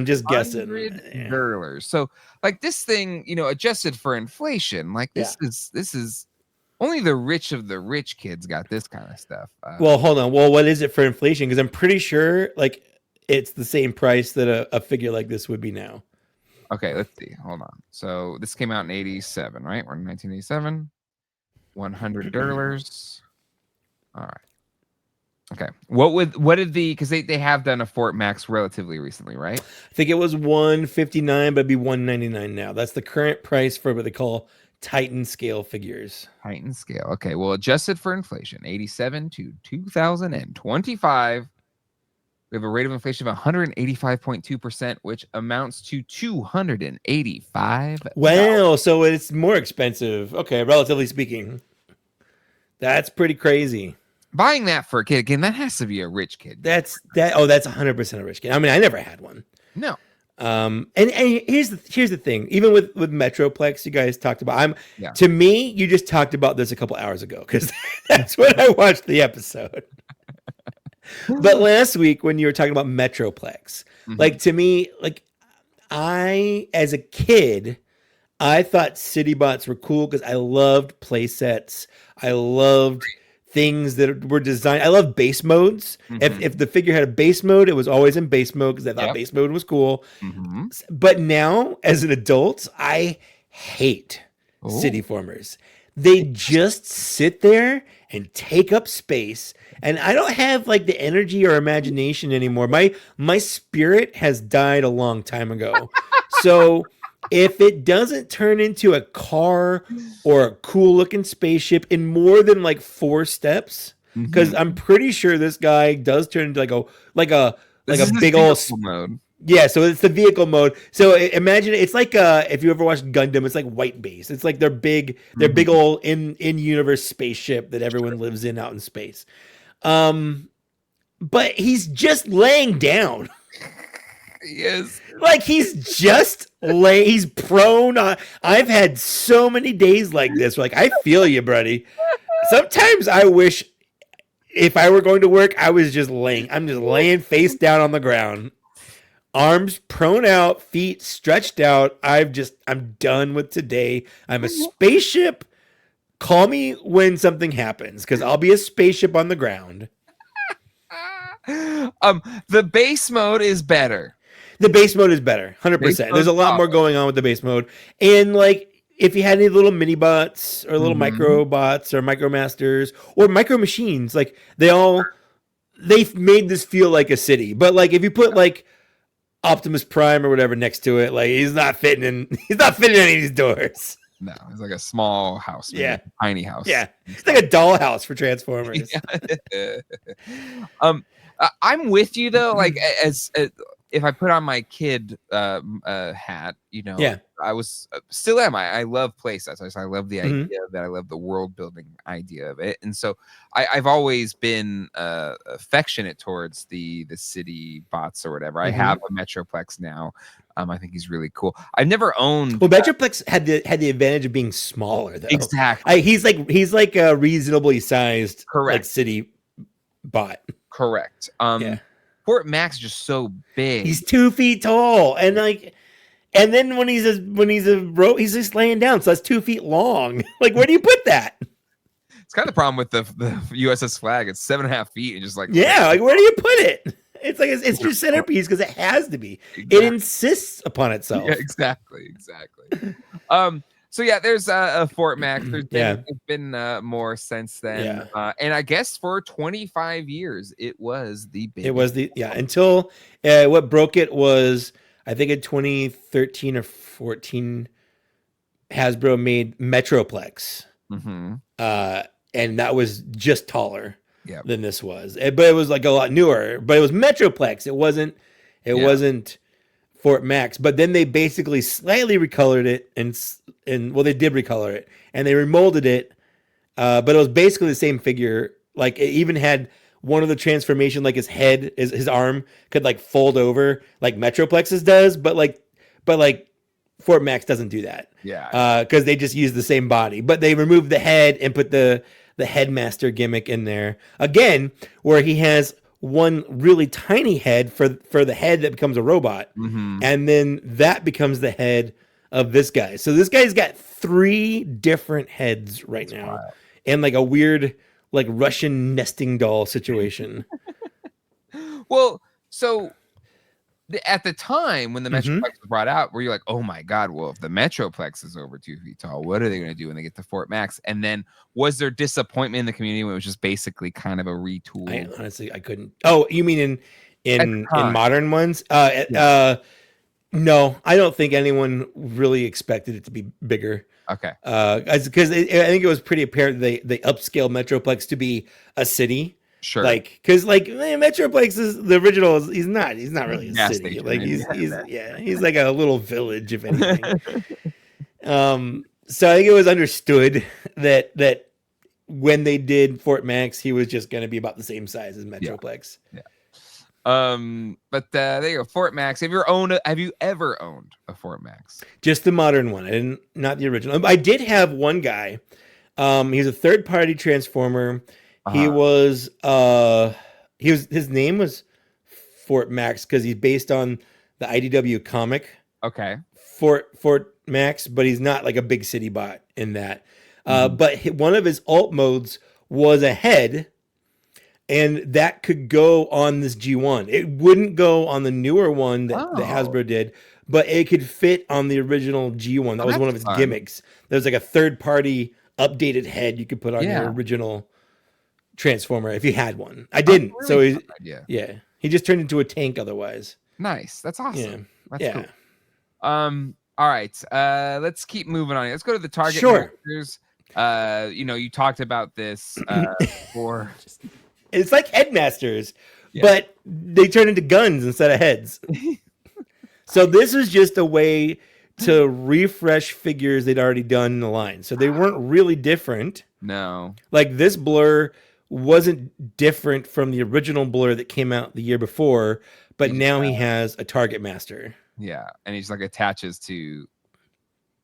just guessing. $100. So like this thing, adjusted for inflation, like this is only the rich of the rich kids got this kind of stuff. Well, hold on. Well, what is it for inflation? Because I'm pretty sure like it's the same price that a figure like this would be now. Okay, let's see. Hold on. So this came out in 87, right? We're in 1987. $100. All right. Okay. What did because they have done a Fort Max relatively recently, right? I think it was $159, but it'd be $199 now. That's the current price for what they call Titan scale figures. Titan scale. Okay. Well, adjusted for inflation, 87 to 2025. We have a rate of inflation of 185.2%, which amounts to $285. Wow. So it's more expensive. Okay, relatively speaking. That's pretty crazy. Buying that for a kid, again, that has to be a rich kid. That's 100% a rich kid. I mean, I never had one. No. And here's the thing. Even with Metroplex, you guys talked about. To me, you just talked about this a couple hours ago because that's when I watched the episode. But last week when you were talking about Metroplex, like to me, like I as a kid, I thought Citybots were cool because I loved play sets. I loved things that were designed. I love base modes. If the figure had a base mode, it was always in base mode because I thought base mode was cool. But now, as an adult, I hate Cityformers. They just sit there and take up space, and I don't have like the energy or imagination anymore. My spirit has died a long time ago. So if it doesn't turn into a car or a cool looking spaceship in more than like 4 steps, because I'm pretty sure this guy does turn into like a big old mode. Yeah, so it's the vehicle mode. So imagine it's like if you ever watched Gundam, it's like White Base. It's like their big old in universe spaceship that everyone lives in out in space. But he's just laying down. Yes. Like he's just he's prone. I've had so many days like this. Like I feel you, buddy. Sometimes I wish if I were going to work, I was just laying. I'm just laying face down on the ground. Arms prone out, feet stretched out. I'm done with today. I'm a spaceship. Call me when something happens because I'll be a spaceship on the ground. The base mode is better. The base mode is better, 100%. There's a lot more going on with the base mode. And like, if you had any little mini bots or little micro bots or micromasters or micro machines, like they've made this feel like a city. But like, if you put like Optimus Prime or whatever next to it, like he's not fitting in any of these doors. No, it's like a small house. A tiny house. Yeah, it's like a dollhouse for Transformers. I'm with you though. Like as if I put on my kid hat, I was still am. I love playsets. I love the idea of that. I love the world building idea of it, and so I've always been affectionate towards the city bots or whatever. I have a Metroplex now. I think he's really cool. I've never owned. Well, Metroplex had the advantage of being smaller, though. Exactly. He's like a reasonably sized like city bot. Correct. Fort Max is just so big. He's 2 feet tall, and then when he's he's just laying down, so that's 2 feet long. Like, where do you put that? It's kind of the problem with the USS Flag. It's 7.5 feet, and just like like where do you put it? It's like it's your centerpiece because it has to be. Exactly. It insists upon itself. Yeah, exactly. So yeah, there's a Fort Max. There's been more since then. Yeah. And I guess for 25 years, it was the big. It was until what broke it was, I think in 2013 or 14, Hasbro made Metroplex. And that was just taller than this was. But it was like a lot newer. But it was Metroplex. It wasn't Fort Max, but then they basically slightly recolored it and well, they did recolor it and they remolded it, but it was basically the same figure. Like it even had one of the transformation, like his head, his arm could like fold over like Metroplex's does, but like Fort Max doesn't do that. Yeah. Because they just use the same body, but they removed the head and put the Headmaster gimmick in there again, where he has one really tiny head for the head that becomes a robot, and then that becomes the head of this guy. So this guy's got 3 different heads right now, wild. And like a weird like Russian nesting doll situation. Well, so at the time when the Metroplex was brought out, where you're like, oh my God, well, if the Metroplex is over 2 feet tall, what are they going to do when they get to Fort Max? And then was there disappointment in the community when it was just basically kind of a retool? I couldn't. Oh, you mean in modern ones? No, I don't think anyone really expected it to be bigger. Okay. Because I think it was pretty apparent they upscaled Metroplex to be a city. Sure. Like, because like Metroplex is the original. He's not really a city. Station, like he's like a little village, if anything. So I think it was understood that when they did Fort Max, he was just going to be about the same size as Metroplex. Yeah. But there you go, Fort Max. Have you ever owned a Fort Max? Just the modern one. Not the original. I did have one guy. He's a third-party transformer. He was his name was Fort Max because he's based on the IDW comic. Okay. Fort Max, but he's not like a big city bot in that. But one of his alt modes was a head, and that could go on this G1. It wouldn't go on the newer one that Hasbro did, but it could fit on the original G1. That was one of its gimmicks. There was like a third-party updated head you could put on your original Transformer if you had one. I didn't. Really so he just turned into a tank otherwise. Nice. That's awesome. Yeah. That's cool. All right. Let's keep moving on. Let's go to the Targetmasters. You talked about this for it's like Headmasters, but they turn into guns instead of heads. So this is just a way to refresh figures they'd already done in the line. So they weren't really different. No. Like this Blur wasn't different from the original Blur that came out the year before, but now he has a Targetmaster. Yeah, and he's like attaches to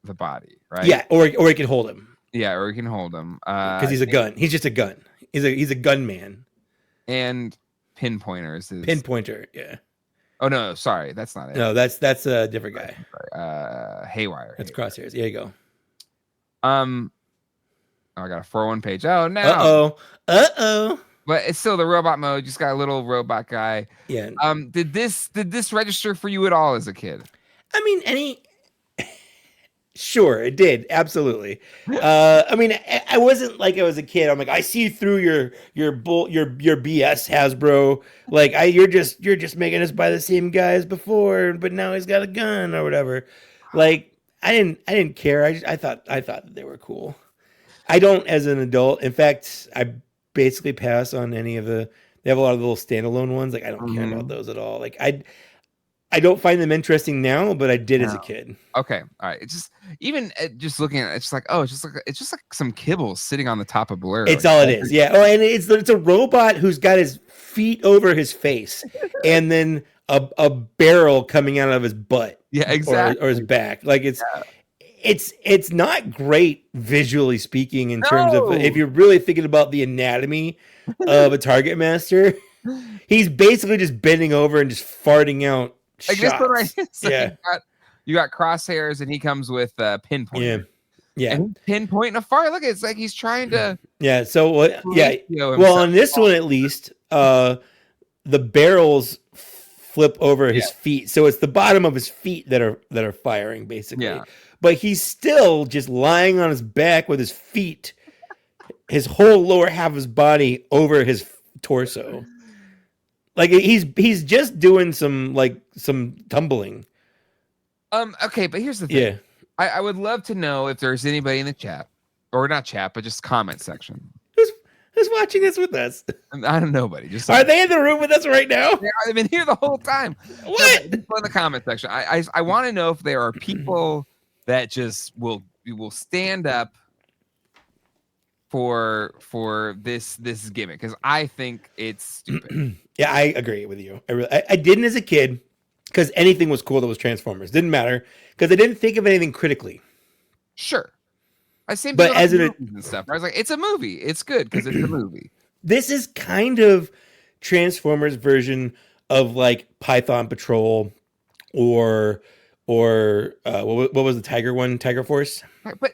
the body, right? Yeah, or he can hold him. Yeah, or he can hold him because he's a gun. He's just a gun. He's a gun man. And Pinpointer is Pinpointer. Yeah. Oh no, sorry, that's not it. No, that's a different guy. Haywire. That's Crosshairs. There you go. I got a 4-1 page. Oh no. Uh-oh. But it's still the robot mode. Just got a little robot guy. Yeah. Did this register for you at all as a kid? I mean, sure, it did. Absolutely. I mean, I wasn't like I was a kid. I'm like, I see through your BS, Hasbro. Like you're just making us buy the same guy as before, but now he's got a gun or whatever. Like I didn't care. I thought that they were cool. I don't as an adult. In fact, I basically pass on any of they have a lot of little standalone ones. Like I don't care about those at all. Like I don't find them interesting now, but I did as a kid. Okay. All right. It's just even just looking at it, it's like, oh, it's just like some kibble sitting on the top of Blur. It's all it is. Yeah. Oh, and it's a robot who's got his feet over his face and then a barrel coming out of his butt. Yeah, exactly. Or his back. Like it's not great visually speaking in terms of if you're really thinking about the anatomy of a Targetmaster. He's basically just bending over and just farting out shots. So you got crosshairs, and he comes with Pinpointer. Yeah. And pinpointing a fart. Look, it's like he's trying to. Yeah. So well, on this one at least, the barrels flip over his feet, so it's the bottom of his feet that are firing basically. Yeah. But he's still just lying on his back with his feet, his whole lower half of his body over his torso. Like he's just doing some tumbling. Okay, but here's the thing. Yeah. I would love to know if there's anybody in the chat, or not chat, but just comment section, Who's watching this with us? I don't know, nobody. Just Are they in the room with us right now? Yeah, I've been here the whole time. What? No, people in the comment section. I want to know if there are people that just will stand up for this gimmick, because I think it's stupid. Yeah, I agree with you. I didn't as a kid, because anything was cool that was Transformers. Didn't matter, because I didn't think of anything critically. Sure. I same but as movies and stuff. I was like, it's a movie. It's good because it's a movie. This is kind of Transformers version of like Python Patrol or what was the Tiger one? Tiger Force? But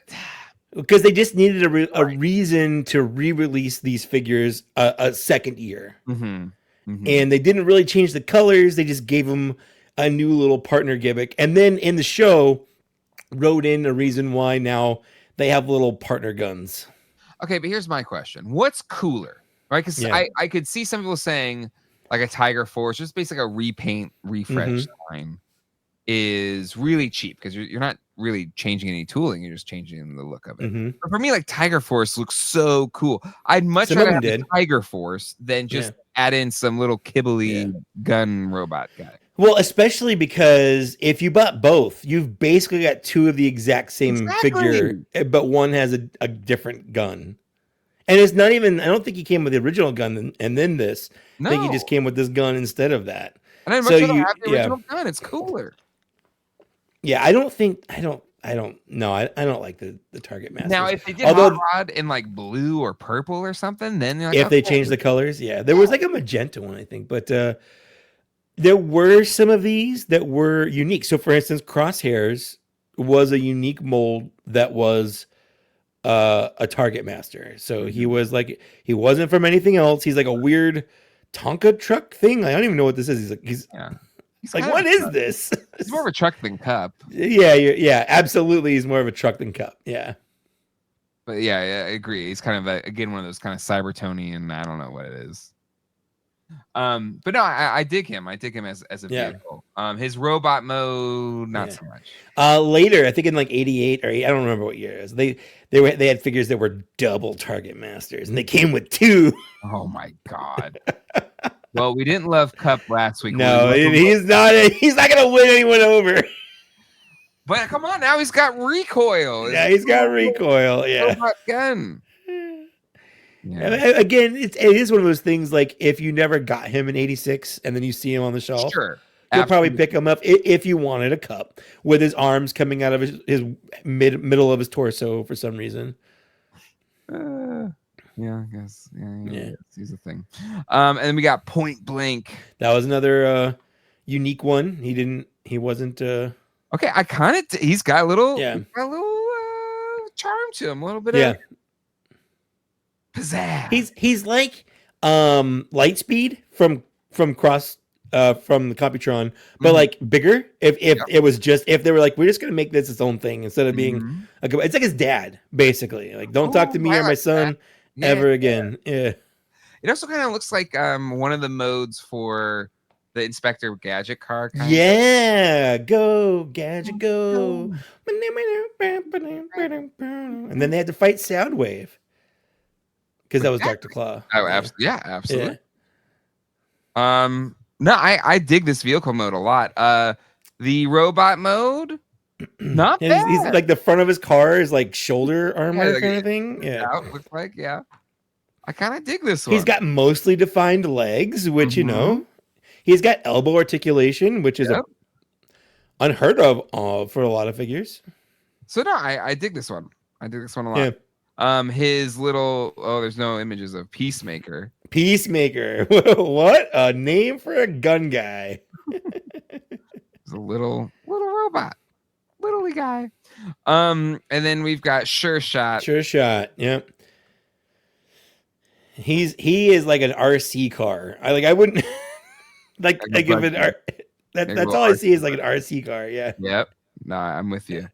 because they just needed a reason to re-release these figures a second year. Mm-hmm. Mm-hmm. And they didn't really change the colors. They just gave them a new little partner gimmick. And then in the show, wrote in a reason why now they have little partner guns. Okay, but here's my question. What's cooler? Right? Because I could see some people saying like a Tiger Force, just basically a repaint, refresh line is really cheap because you're not really changing any tooling. You're just changing the look of it. Mm-hmm. But for me, like Tiger Force looks so cool. I'd much rather have a Tiger Force than just add in some little kibbly gun robot guy. Well, especially because if you bought both, you've basically got two of the exact same figure, but one has a different gun. And it's not even, I don't think he came with the original gun and then this. No. I think he just came with this gun instead of that. And I'd much rather have the original gun. It's cooler. Yeah, I don't like the Targetmasters. Now, if they did Hot Rod in like blue or purple or something, then like, if they changed the colors, there was like a magenta one, I think, but there were some of these that were unique. So, for instance, Crosshairs was a unique mold that was a Targetmaster. So he was like, he wasn't from anything else. He's like a weird Tonka truck thing. I don't even know what this is. He's like, what is this? He's more of a truck than Cup. Yeah, absolutely. He's more of a truck than Cup. Yeah. But yeah, I agree. He's kind of again one of those kind of Cybertonian. I don't know what it is. But no, I dig him. I dig him as a vehicle. His robot mode, not so much. Later, I think in like '88 or I don't remember what year it is. They had figures that were double Targetmasters, and they came with two. Oh my god. Well, we didn't love Cup last week. No, he's not gonna win anyone over. But come on, now he's got recoil. Yeah, he's got recoil. Yeah, robot gun. Yeah. Again, it is one of those things like if you never got him in '86 and then you see him on the shelf, sure, you'll probably pick him up if you wanted a Cup with his arms coming out of his middle of his torso for some reason. Yeah, I guess. Yeah. He's a thing. And then we got Point Blank. That was another unique one. He wasn't. Okay, he's got a little. Yeah. Got a little charm to him. A little bit of pizzazz. He's like Lightspeed from the Computron, but like bigger. If it was if they were like, we're just gonna make this its own thing instead of being it's like his dad basically. Like, don't talk to me or my son ever again. Yeah. It also kind of looks like one of the modes for the Inspector Gadget car. Yeah, go Gadget, go. And then they had to fight Soundwave because that was Dr. Claw. Oh, absolutely. Yeah, absolutely. Yeah. No, I dig this vehicle mode a lot. The robot mode, not bad. He's like the front of his car is like shoulder armor kind of thing. Yeah, looks like I kind of dig this one. He's got mostly defined legs, which he's got elbow articulation, which is unheard of for a lot of figures. So no, I dig this one. I dig this one a lot. Yeah. His little there's no images of Peacemaker. Peacemaker. What a name for a gun guy. He's a little robot. Little guy. And then we've got Sure Shot. Sure Shot. Yep. He is like an RC car. I wouldn't like if it that's all I see is like an RC car. Yeah. Yep. No, I'm with you.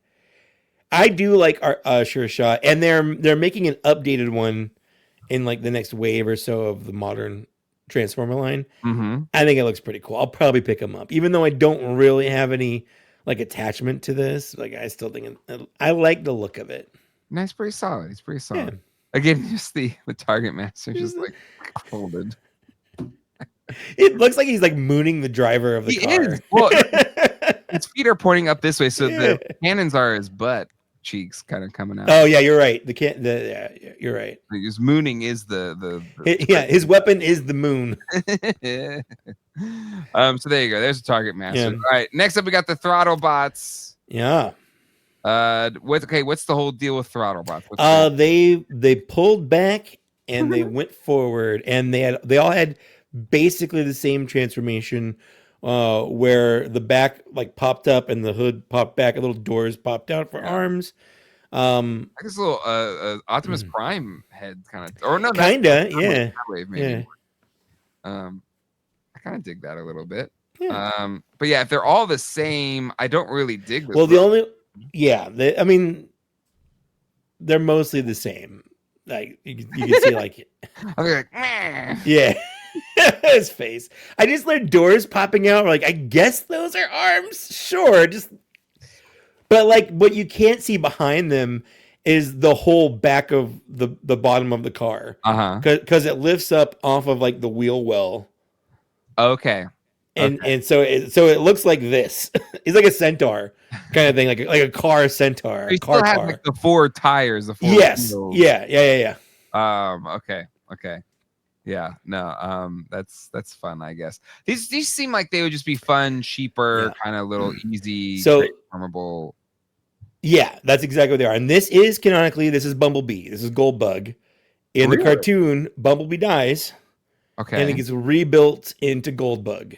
I do like Sure Shot, and they're making an updated one in like the next wave or so of the modern Transformer line. Mm-hmm. I think it looks pretty cool. I'll probably pick them up, even though I don't really have any like attachment to this. Like, I still think I like the look of it. Nice, pretty solid. He's pretty solid. Again, just the target master just like folded. It looks like he's like mooning the driver of the car. Is. Well, his feet are pointing up this way, so Yeah. the cannons are his butt cheeks kind of coming out. Oh yeah, you're right. Yeah, you're right. His mooning is the Yeah, his weapon is the moon. So there you go. There's a target master. Yeah. All right. Next up, we got the Throttlebots. Yeah. What's the whole deal with Throttlebots? They pulled back and they went forward, and they all had basically the same transformation, where the back like popped up and the hood popped back, and little doors popped out for arms. I guess a little Optimus Prime head kind of, or no, kinda, yeah. Maybe. I kind of dig that a little bit. Yeah. But yeah, if they're all the same, I don't really dig this. Well, I mean, they're mostly the same. Like you can see, like, I'll be like, meh. Yeah, his face. I just learned doors popping out. Like, I guess those are arms. Sure, but like what you can't see behind them is the whole back of the bottom of the car. Because it lifts up off of like the wheel well. Okay. And so it looks like this. It's like a centaur kind of thing, like a car centaur. You still have like the 4 tires, the 4 wheels. Yeah. Okay. Yeah, no, that's fun, I guess. These seem like they would just be fun, cheaper, kind of little easy, transformable. Yeah, that's exactly what they are. And this is Bumblebee. This is Goldbug. In the cartoon, Bumblebee dies. Okay. And it gets rebuilt into Goldbug.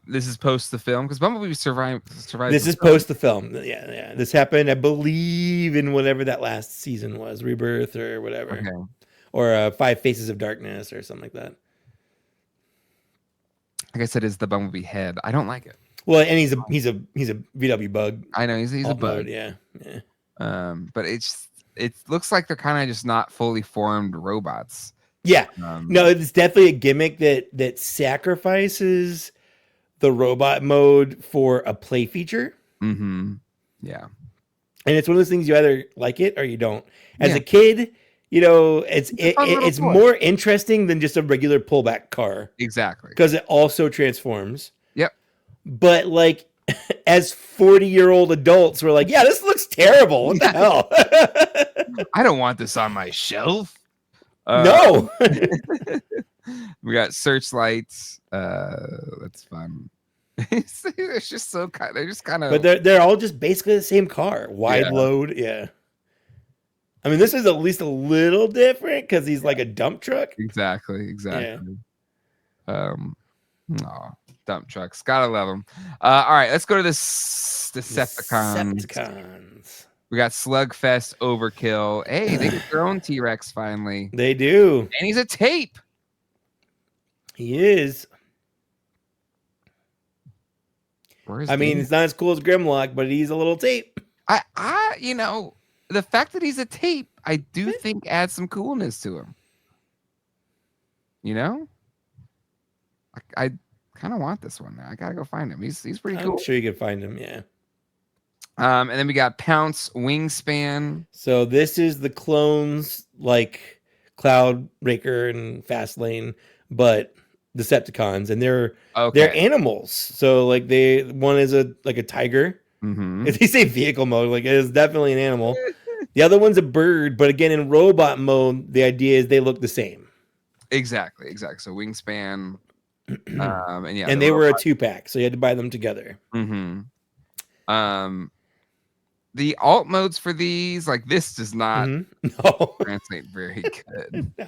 This is post the film because Bumblebee survived. This is post the film. Yeah. This happened, I believe, in whatever that last season was, Rebirth or whatever, or 5 Faces of Darkness or something like that. I guess it is the Bumblebee head. I don't like it. Well, and he's a VW bug. I know he's a bug. Mode, yeah. But it looks like they're kind of just not fully formed robots. Yeah. No, it's definitely a gimmick that sacrifices the robot mode for a play feature. Mm-hmm. Yeah. And it's one of those things you either like it or you don't. As a kid, it's more interesting than just a regular pullback car. Exactly. Because it also transforms. Yep. But like as 40-year-old adults, we're like, yeah, this looks terrible. What the hell? I don't want this on my shelf. No. We got searchlights. That's fun. It's just so kind. They're just kind of. But they're all just basically the same car. Wide load. Yeah. I mean, this is at least a little different because he's like a dump truck. Exactly. Dump trucks. Gotta love them. All right, let's go to this Decepticons. We got Slugfest Overkill. Hey, they get their own T-Rex finally. They do. And he's a tape. He is. I mean, it's not as cool as Grimlock, but he's a little tape. The fact that he's a tape, I do think adds some coolness to him. I kind of want this one now. I gotta go find him. He's pretty cool. I'm sure you can find him, yeah. And then we got Pounce Wingspan. So this is the clones like Cloud Raker and Fastlane, but Decepticons, and they're animals. So like one is a tiger. Mm-hmm. If you say vehicle mode, like it is definitely an animal. The other one's a bird, but again in robot mode, the idea is they look the same. Exactly. So Wingspan, and they were a 2-pack, so you had to buy them together. Mm-hmm. The alt modes for these, like this, does not translate very good. No.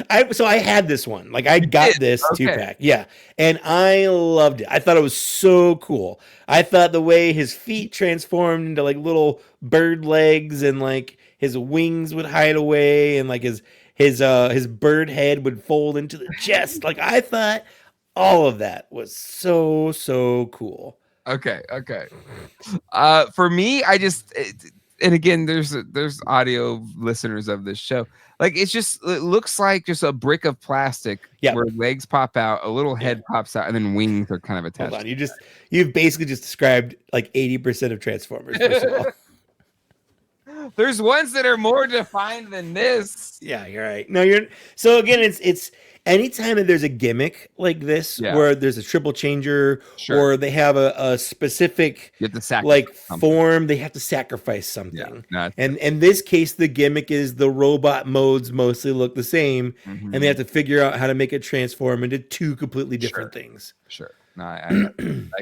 I had this one. Like I got this 2-pack. Yeah. And I loved it. I thought it was so cool. I thought the way his feet transformed into like little bird legs and like his wings would hide away and like his bird head would fold into the chest. Like I thought all of that was so cool. Okay. For me, and again, there's audio listeners of this show. Like it looks like just a brick of plastic where legs pop out, a little head pops out, and then wings are kind of attached. Hold on, you've basically just described like 80% of Transformers. First of all. There's ones that are more defined than this. Yeah, you're right. No, you're so again, it's anytime that there's a gimmick like this where there's a triple changer or they have a specific you have to sacrifice like something. form, they have to sacrifice something. Yeah, and in this case, the gimmick is the robot modes mostly look the same, and they have to figure out how to make it transform into two completely different things. Sure. No, I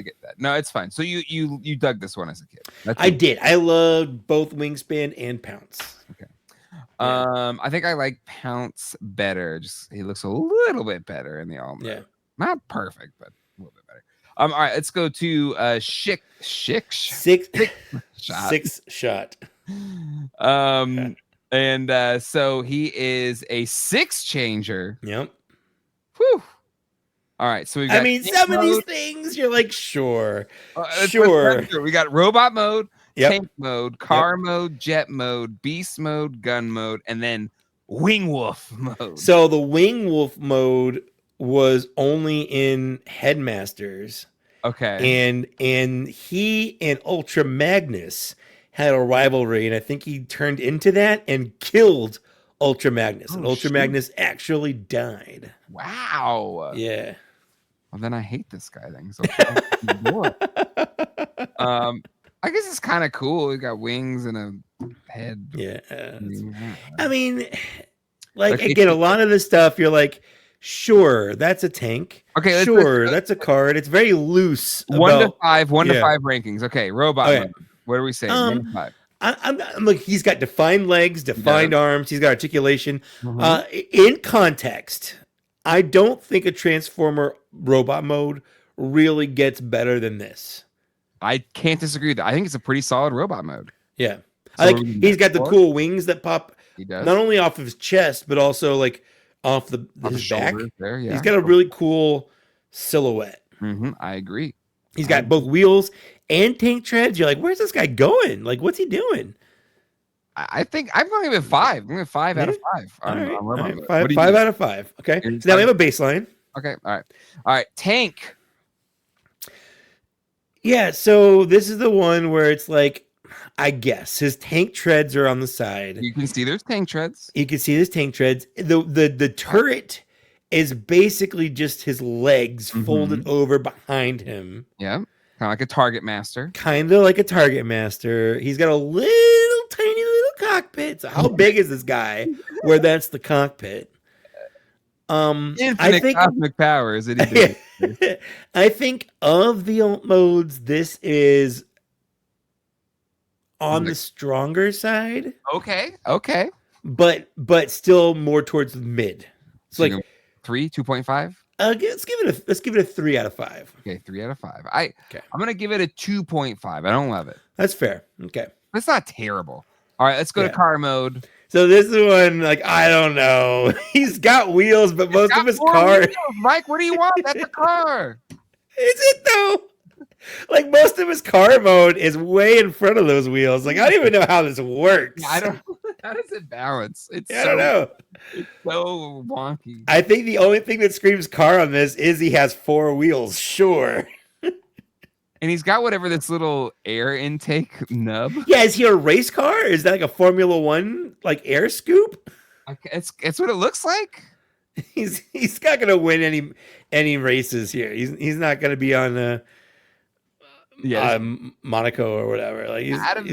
get that. No, it's fine. So you dug this one as a kid. I did. I loved both Wingspan and Pounce. Okay. I think I like Pounce better. Just he looks a little bit better in the all mode. Yeah. Not perfect, but a little bit better. All right, let's go to Sixshot. And so he is a 6 changer. Yep. Whew. All right, so we got. I mean, some of these things you're like, sure. We got robot mode, tank mode, car mode, jet mode, beast mode, gun mode, and then wing wolf mode. So the wing wolf mode was only in Headmasters. Okay. And he and Ultra Magnus had a rivalry, and I think he turned into that and killed Ultra Magnus. And Ultra Magnus actually died. Wow. Yeah. Well, then I hate this guy then. So I guess it's kind of cool. He got wings and a head. Yeah. I mean, like again, a lot of this stuff you're like, sure, that's a tank. Okay, sure, that's a card. It's very loose. 1 to 5 rankings. Okay, robot mode. What are we saying? 1 to 5. I'm like, he's got defined legs, defined arms. He's got articulation. In context, I don't think a Transformer robot mode really gets better than this. I can't disagree with that. I think it's a pretty solid robot mode. Yeah. I think he's got the cool wings that pop not only off of his chest, but also like off his back. There, yeah. He's got a really cool silhouette. I agree. He's got both wheels and tank treads. You're like, where's this guy going? Like, what's he doing? I think I'm going to give it 5. I'm going to 5 out of 5. All right. 5 out of 5. Okay. So now we have a baseline. Okay. All right. Tank. Yeah. So this is the one where it's like, I guess his tank treads are on the side. You can see there's tank treads. You can see his tank treads. The turret is basically just his legs folded over behind him. Yeah. Kind of like a Targetmaster. Kind of like a Targetmaster. He's got a little tiny little cockpit. So how big is this guy where that's the cockpit? Infinite cosmic power is it? I think of the alt modes, this is on the stronger side. Okay. But still more towards the mid. It's like 3, 2.5. Let's give it a 3 out of 5. Okay, 3 out of 5. I'm gonna give it a 2.5. I don't love it. That's fair. Okay, it's not terrible. All right, let's go to car mode. So this is one, like, I don't know. He's got wheels, but most of his car. Mike, what do you want? That's a car. Is it though? Like, most of his car mode is way in front of those wheels. Like, I don't even know how this works. I don't. How does it balance? I don't know. It's so wonky. I think the only thing that screams car on this is he has 4 wheels. Sure. And he's got whatever this little air intake nub. Yeah, is he a race car? Is that like a Formula One like air scoop? It's what it looks like. He's not gonna win any races here. He's not gonna be on Monaco or whatever. Like out of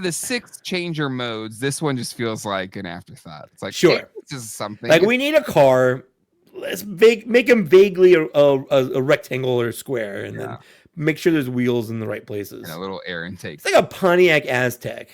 the 6 changer modes, this one just feels like an afterthought. It's like, sure, hey, this is something. Like, we need a car. Let's make him vaguely a rectangle or square, and then make sure there's wheels in the right places. And a little air intake. It's like a Pontiac Aztec.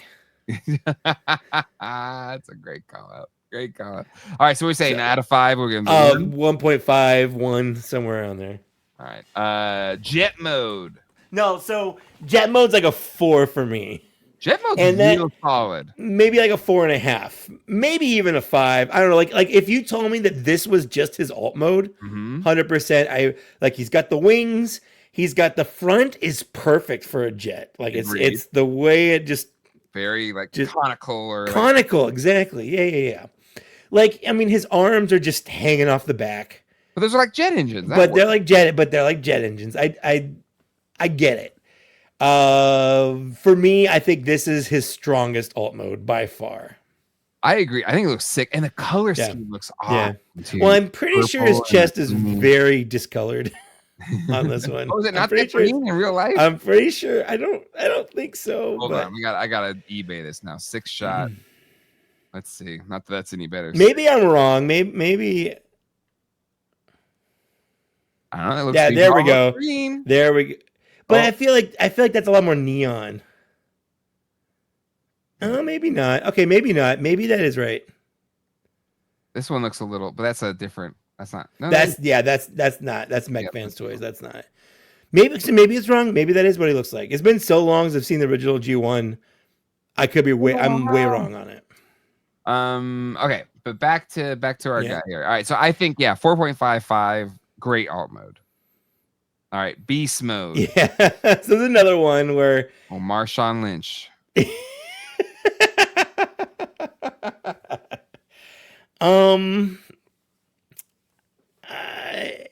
That's a great call out. Great call out. All right, so we're saying out of 5, we're gonna 1.5, 1, somewhere around there. All right. Jet mode. No, so jet mode's like a 4 for me. Jet mode's real solid. Maybe like a 4.5, maybe even a 5. I don't know. Like if you told me that this was just his alt mode, 100%. He's got the wings. He's got the front is perfect for a jet. Like it's the way it just very like just conical conical. Exactly. Yeah. Like, I mean, his arms are just hanging off the back. But those are like jet engines. They're like jet engines. I get it. For me, I think this is his strongest alt mode by far. I agree. I think it looks sick, and the color Yeah. scheme looks Yeah. awesome too. Well, I'm pretty sure his Purple and chest is green. very discolored on this one. Oh, is it I'm not pretty that sure green in real life? I'm pretty sure. I don't think so. Hold but on, I gotta eBay this now. Sixshot. Let's see. Not that that's any better. Maybe I'm wrong. Maybe. I don't know. It looks Yeah, green. there we Oh, go. green. There we go. But Oh. I feel like that's a lot more neon. Oh, maybe not. Okay, maybe not. Maybe that is right. This one looks a little, but that's a different. That's not. No, That's not. That's Mech Fans Toys. That's not. Maybe it's wrong. Maybe that is what he looks like. It's been so long since I've seen the original G1. I could be I'm way wrong on it. Okay, but back to our guy here. All right, so I think 4.55, great alt mode. All right, beast mode. Yeah, so there's another one where Marshawn Lynch.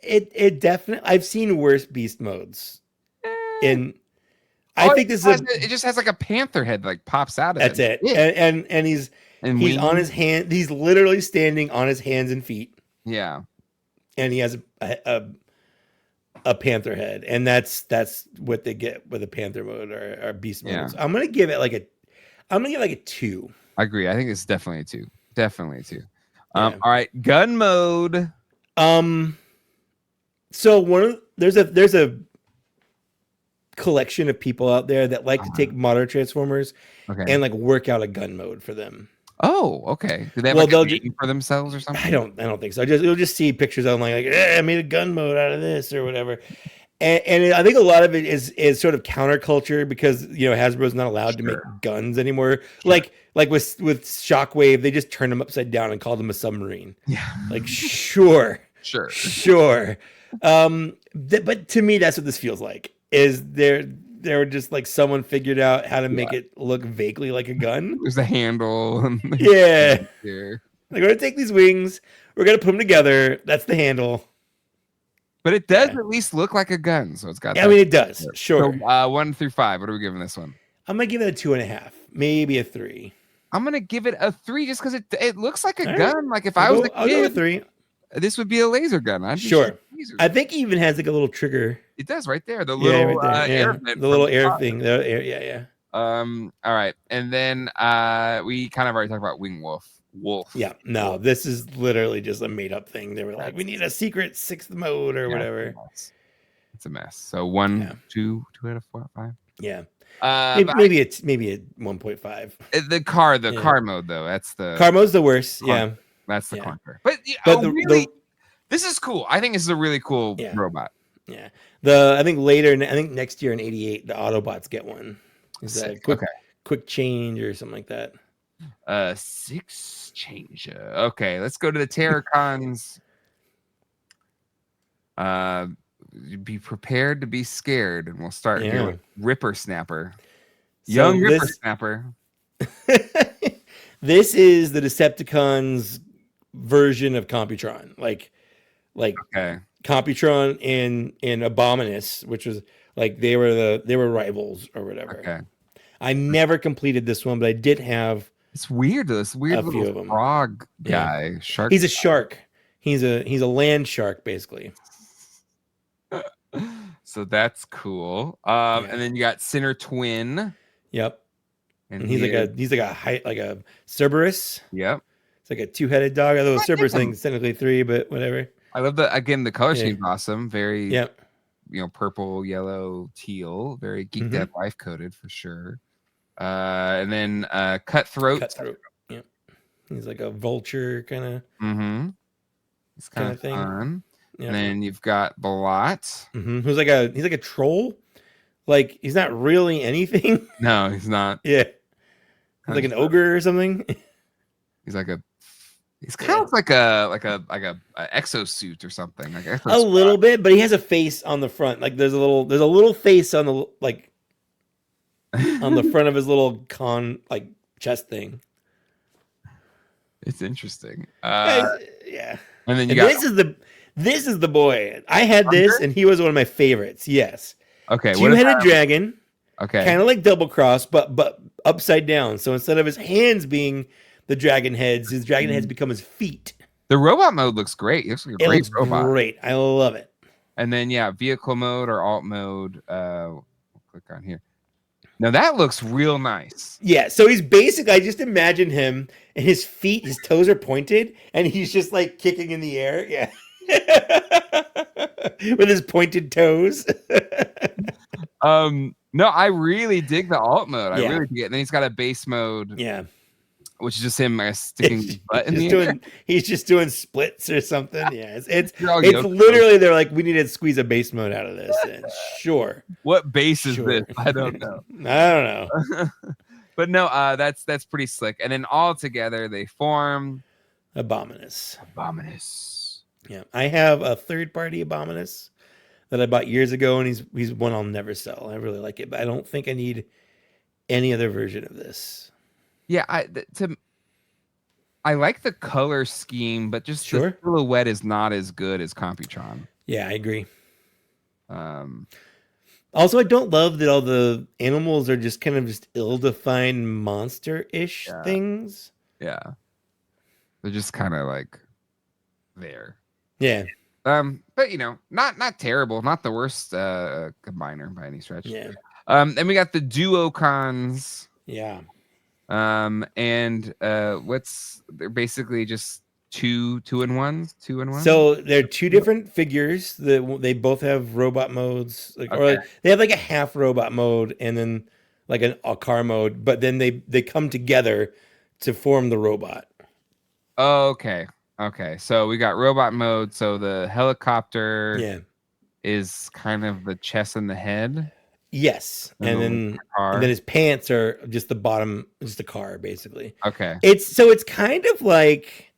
It definitely. I've seen worse beast modes. I think this is it just has like a panther head like pops out of that's it. And he's on his hand. He's literally standing on his hands and feet. Yeah, and he has a panther head, and that's what they get with a panther mode or beast mode. So I'm gonna give it like a 2. I agree. I think it's definitely a 2. Definitely a 2. All right, gun mode. So there's a collection of people out there that like to take modern Transformers and like work out a gun mode for them. Oh, okay. Do they have a name for themselves or something? I don't think so. You'll just see pictures of them like I made a gun mode out of this or whatever. And I think a lot of it is sort of counterculture because Hasbro's not allowed to make guns anymore. Sure. Like with Shockwave, they just turned them upside down and called them a submarine. Yeah. Like sure. But to me, that's what this feels like. Is they were just like someone figured out how to make it look vaguely like a gun. There's a handle. Yeah. Like we're gonna take these wings, we're gonna put them together. That's the handle. But it does at least look like a gun, so it's got. I mean, it does. Sure. So, 1 through 5. What are we giving this one? I'm gonna give it a 2.5, maybe a 3. I'm gonna give it a 3 just because it looks like a gun. Like if I was a kid, I'll go with 3. This would be a laser gun. Sure. I think he even has like a little trigger. It does right there. The little air vent. The little air thing. Yeah. All right, and then we kind of already talked about Wing Wolf. Yeah. No, this is literally just a made up thing. They were like, we need a secret 6th mode or whatever. It's a mess. So 1, 2 out of 4, 5. Yeah. Maybe it's 1.5. The car mode though. That's the car mode's the worst. Yeah. That's the conquer. But this is cool. I think this is a really cool robot. Yeah. I think next year in 88, the Autobots get one. Is that quick change or something like that? 6 change. Okay, let's go to the Terracons. Be prepared to be scared, and we'll start here with Ripper Snapper. Young Ripper Snapper. This is the Decepticons version of Computron, like Computron and Abominus, which was like they were rivals or whatever. Okay. I never completed this one, but I did have. It's weird. This weird little frog guy, shark. He's a shark. He's a land shark, basically. So that's cool. And then you got Sinner Twin. Yep. And he's like a Cerberus. Yep. It's like a 2-headed dog. Although Cerberus thing's technically 3, but whatever. I love the color scheme's awesome. Very yep. Purple, yellow, teal. Very Geek Dead Life coded for sure. And then Cutthroat. Yep. He's like a vulture kind of. Mm-hmm. It's kind of thing. Fun. Yep. And then you've got Blot. Who's like a troll. Like he's not really anything. No, he's not. Yeah. He's like an ogre or something. He's kind of like a exosuit or something. Like a little bit, but he has a face on the front. Like there's a little face on the on the front of his little chest thing. It's interesting. Yeah. And then this is the boy. I had this and he was one of my favorites. Yes. Okay. Two-headed dragon. Okay. Kind of like Double Cross, but upside down. So instead of his hands being the dragon heads, his dragon heads become his feet. The robot mode looks great. It looks like a It great looks robot. great. I love it. And then vehicle mode or alt mode. We'll click on here. Now that looks real nice. Yeah, so he's basically, I just imagine him and his feet, his toes are pointed, and he's just like kicking in the air. Yeah. With his pointed toes. No, I really dig the alt mode. Yeah. I really dig it. And then he's got a base mode. Yeah. Which is just him sticking his butt in the air. He's just doing splits or something. Yeah, it's literally literally, they're like, we need to squeeze a base mode out of this. And sure. What base is this? I don't know. I don't know. But no, that's pretty slick. And then all together they form Abominus. Yeah, I have a third-party Abominus that I bought years ago, and he's one I'll never sell. I really like it, but I don't think I need any other version of this. Yeah, I like the color scheme, but just the silhouette is not as good as Computron. Yeah, I agree. Also, I don't love that all the animals are just kind of just ill-defined monster-ish things. Yeah, they're just kind of like there. Yeah. But not terrible, not the worst combiner by any stretch. Yeah. And we got the Duocons. Yeah. And they're basically just two in one. So they're two different figures that they both have robot modes, or they have like a half robot mode and then like a car mode, but then they come together to form the robot. Okay. So we got robot mode. So the helicopter is kind of the chest and the head. Yes, and then his pants are just the bottom, just the car, basically. Okay. It's kind of like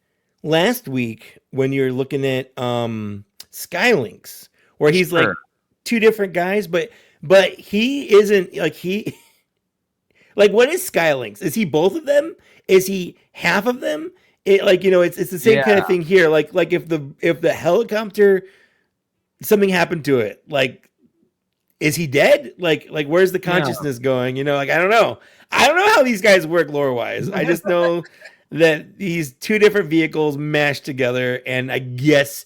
last week when you're looking at Skylinks, where he's like two different guys, but he isn't like like, what is Skylinks? Is he both of them? Is he half of them? It's the same kind of thing here. Like if the helicopter, something happened to it, like, is he dead? Like where's the consciousness going? I don't know. I don't know how these guys work lore wise. I just know that these two different vehicles mashed together, and I guess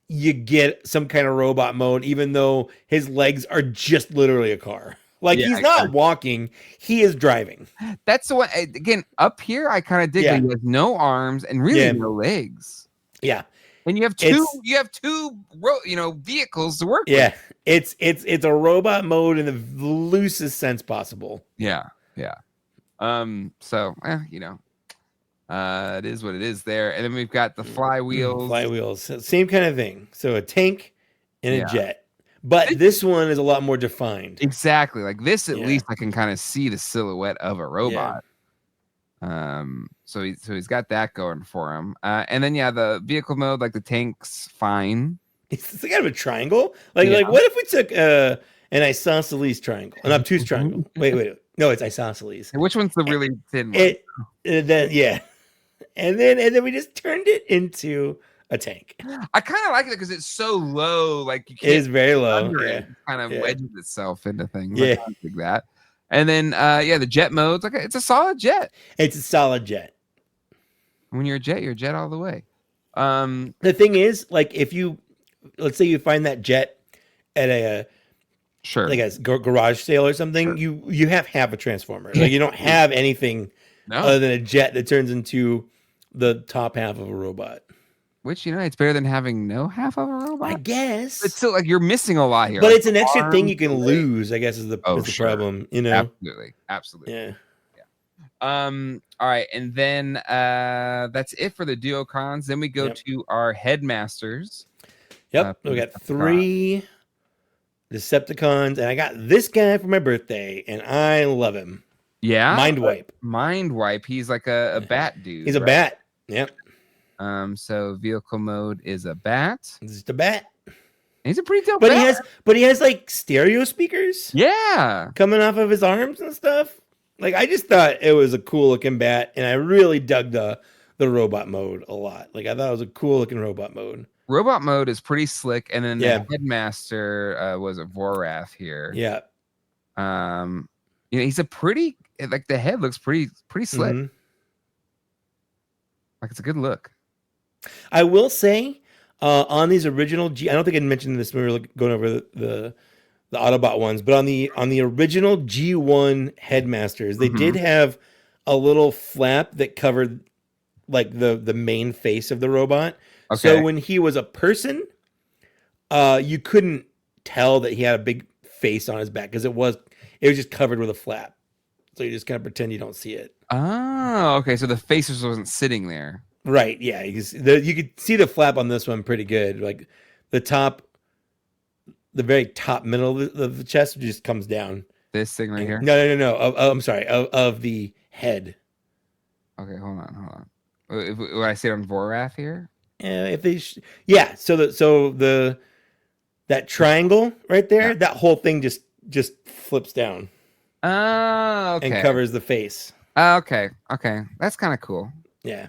you get some kind of robot mode, even though his legs are just literally a car. Like, he's not walking, he is driving. That's the one. Again, up here, I kind of dig it. He has no arms and really no legs. Yeah. And you have two vehicles to work with. Yeah. It's a robot mode in the loosest sense possible. Yeah. So, it is what it is there. And then we've got the flywheels. Same kind of thing. So a tank and a jet. But this one is a lot more defined. Exactly. Like this, at least I can kind of see the silhouette of a robot. So he's got that going for him. And then the vehicle mode, like the tank's fine. It's kind of a triangle. Like what if we took an isosceles triangle, an obtuse triangle? Wait. No, it's isosceles. And which one's the really thin one? And then we just turned it into a tank. I kind of like it because it's so low. Like, you can't. It is very low. It kind of wedges itself into things. Yeah, like that. And then the jet mode's like it's a solid jet. It's a solid jet. When you're a jet all the way. The thing is, like, let's say you find that jet at a like a garage sale or something, you have half a transformer. Like, you don't have anything other than a jet that turns into the top half of a robot. Which, it's better than having no half of a robot. I guess. It's still like you're missing a lot here. But it's an extra thing you can lose, I guess, is the problem. Absolutely. Yeah. All right, and then that's it for the Duocons. Then we go to our Headmasters. Yep. We got 3 Decepticons, and I got this guy for my birthday, and I love him. Yeah. Mind Wipe. He's like a bat dude. He's a bat. Yep. So vehicle mode is a bat. It's just a bat. He's a pretty dope bat. He has like stereo speakers. Yeah. Coming off of his arms and stuff. Like, I just thought it was a cool looking bat, and I really dug the robot mode a lot. Like, I thought it was a cool looking robot mode. Robot mode is pretty slick, and then the Headmaster was a Vorath here. Yeah. He's a pretty, like, the head looks pretty slick. Mm-hmm. Like, it's a good look. I will say, on these original I don't think I mentioned this when we were going over the Autobot ones, but on the original G1 Headmasters, they did have a little flap that covered like the main face of the robot. Okay. So when he was a person, you couldn't tell that he had a big face on his back because it was just covered with a flap. So you just kind of pretend you don't see it. Oh, okay. So the face wasn't sitting there. Right. Yeah. You could see the flap on this one pretty good. Like the very top middle of the chest just comes down. This thing right here? No. I'm sorry. Of the head. Okay. Hold on. Would I say it on Vorath here? So that triangle right there, that whole thing just flips down. Oh, okay. And covers the face. Okay. That's kind of cool. Yeah.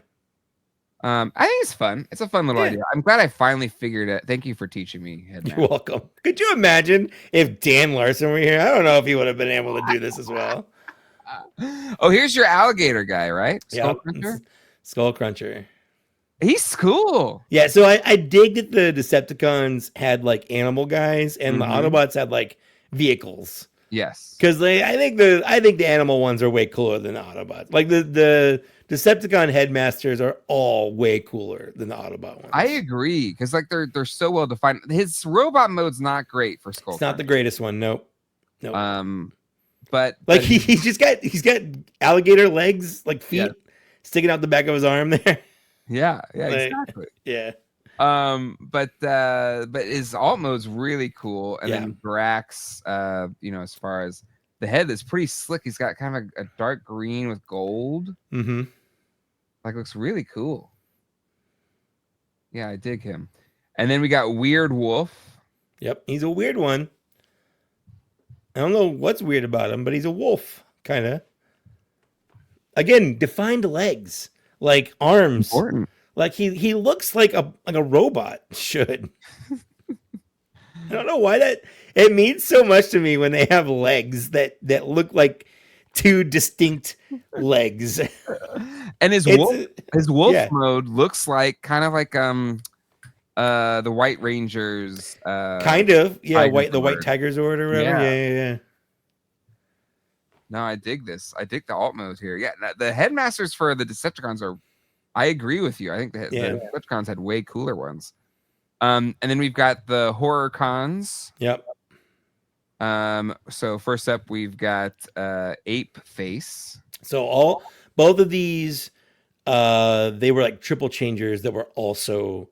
I think it's fun. It's a fun little idea. I'm glad I finally figured it. Thank you for teaching me, Headmaster. You're welcome. Could you imagine if Dan Larson were here? I don't know if he would have been able to do this as well. Oh, here's your alligator guy, right? Skull Cruncher. He's cool. Yeah, so I dig that the Decepticons had like animal guys and the Autobots had like vehicles. Yes. Because I think the animal ones are way cooler than the Autobots. Like the Decepticon Headmasters are all way cooler than the Autobot ones. I agree, because like they're so well defined. His robot mode's not great for Skull. It's not the greatest one. Nope. But like he's got alligator legs, like feet sticking out the back of his arm there. Yeah, exactly. Yeah. But his alt mode's really cool, and then Drax, as far as the head is pretty slick. He's got kind of a dark green with gold. Mm-hmm. Like, looks really cool. Yeah, I dig him. And then we got Weird Wolf. Yep, he's a weird one. I don't know what's weird about him, but he's a wolf, kind of. Again, defined legs, like arms. Important. Like he looks like a robot should. I don't know why it means so much to me when they have legs that look like two distinct legs. And his wolf mode looks like kind of like the White Rangers kind of the White Tigers or whatever. Yeah. No, I dig this. I dig the alt mode here. Yeah, the Headmasters for the Decepticons are. I agree with you. I think the Decepticons had way cooler ones. And then we've got the Horror Cons. Yep. So first up, we've got Ape Face. So both of these, they were like triple changers that were also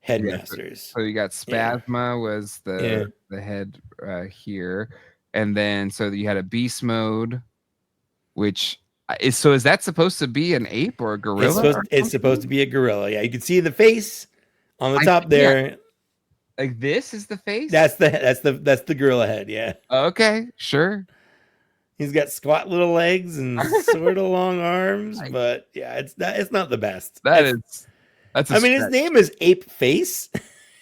Headmasters. So you got Spasma was the head here, and then so you had a Beast mode, which. Is that supposed to be an ape or a gorilla? It's supposed to be a gorilla. Yeah, you can see the face on the top there. Yeah. Like this is the face. That's the gorilla head. Yeah. Okay, sure. He's got squat little legs and sort of long arms, but yeah, it's not the best. That's. His name is Ape Face,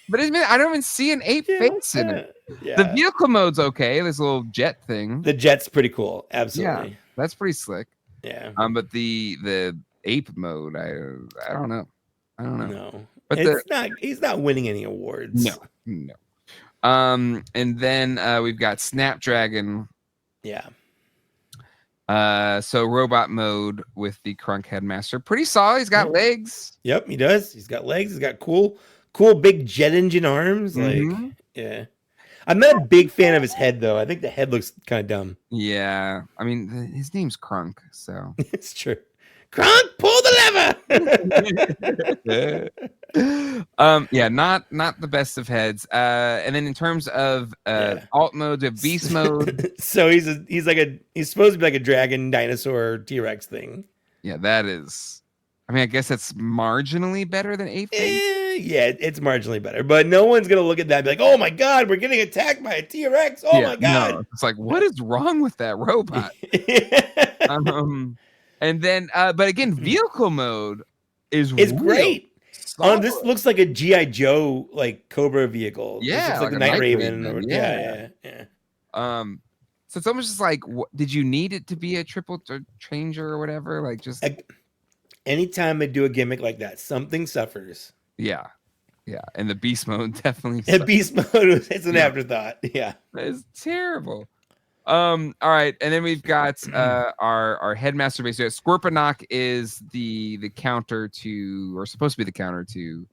but I don't even see an ape face in it. Yeah. The vehicle mode's okay. This little jet thing. The jet's pretty cool. Absolutely. Yeah, that's pretty slick. Yeah. But the ape mode, I don't know. No. But he's not winning any awards. No. And then we've got Snapdragon. Yeah. So robot mode with the Crunk Headmaster. Pretty solid. He's got legs. Yep, he does. He's got legs. He's got cool big jet engine arms. Like, yeah. I'm not a big fan of his head, though. I think the head looks kind of dumb. Yeah. I mean, his name's Crunk, so. It's true. Crunk, pull the lever! Yeah, not the best of heads. And then in terms of alt mode, of beast mode. So he's supposed to be like a dragon, dinosaur, T-Rex thing. Yeah, that is. I mean, I guess it's marginally better than Ape Face. Yeah, it's marginally better, but no one's gonna look at that and be like, "Oh my god, we're getting attacked by a T-Rex! Oh my god!" No. It's like, what is wrong with that robot? And then, but again, vehicle mode is great. This looks like a GI Joe like Cobra vehicle. Yeah, this looks like the Night Raven. Yeah. So it's almost just like, did you need it to be a triple changer or whatever? Like just anytime I do a gimmick like that, something suffers. yeah. And the beast mode definitely And beast mode it's an afterthought. Yeah. It's terrible. All right, and then we've got our headmaster base. Scorponok is the counter to, or supposed to be the counter to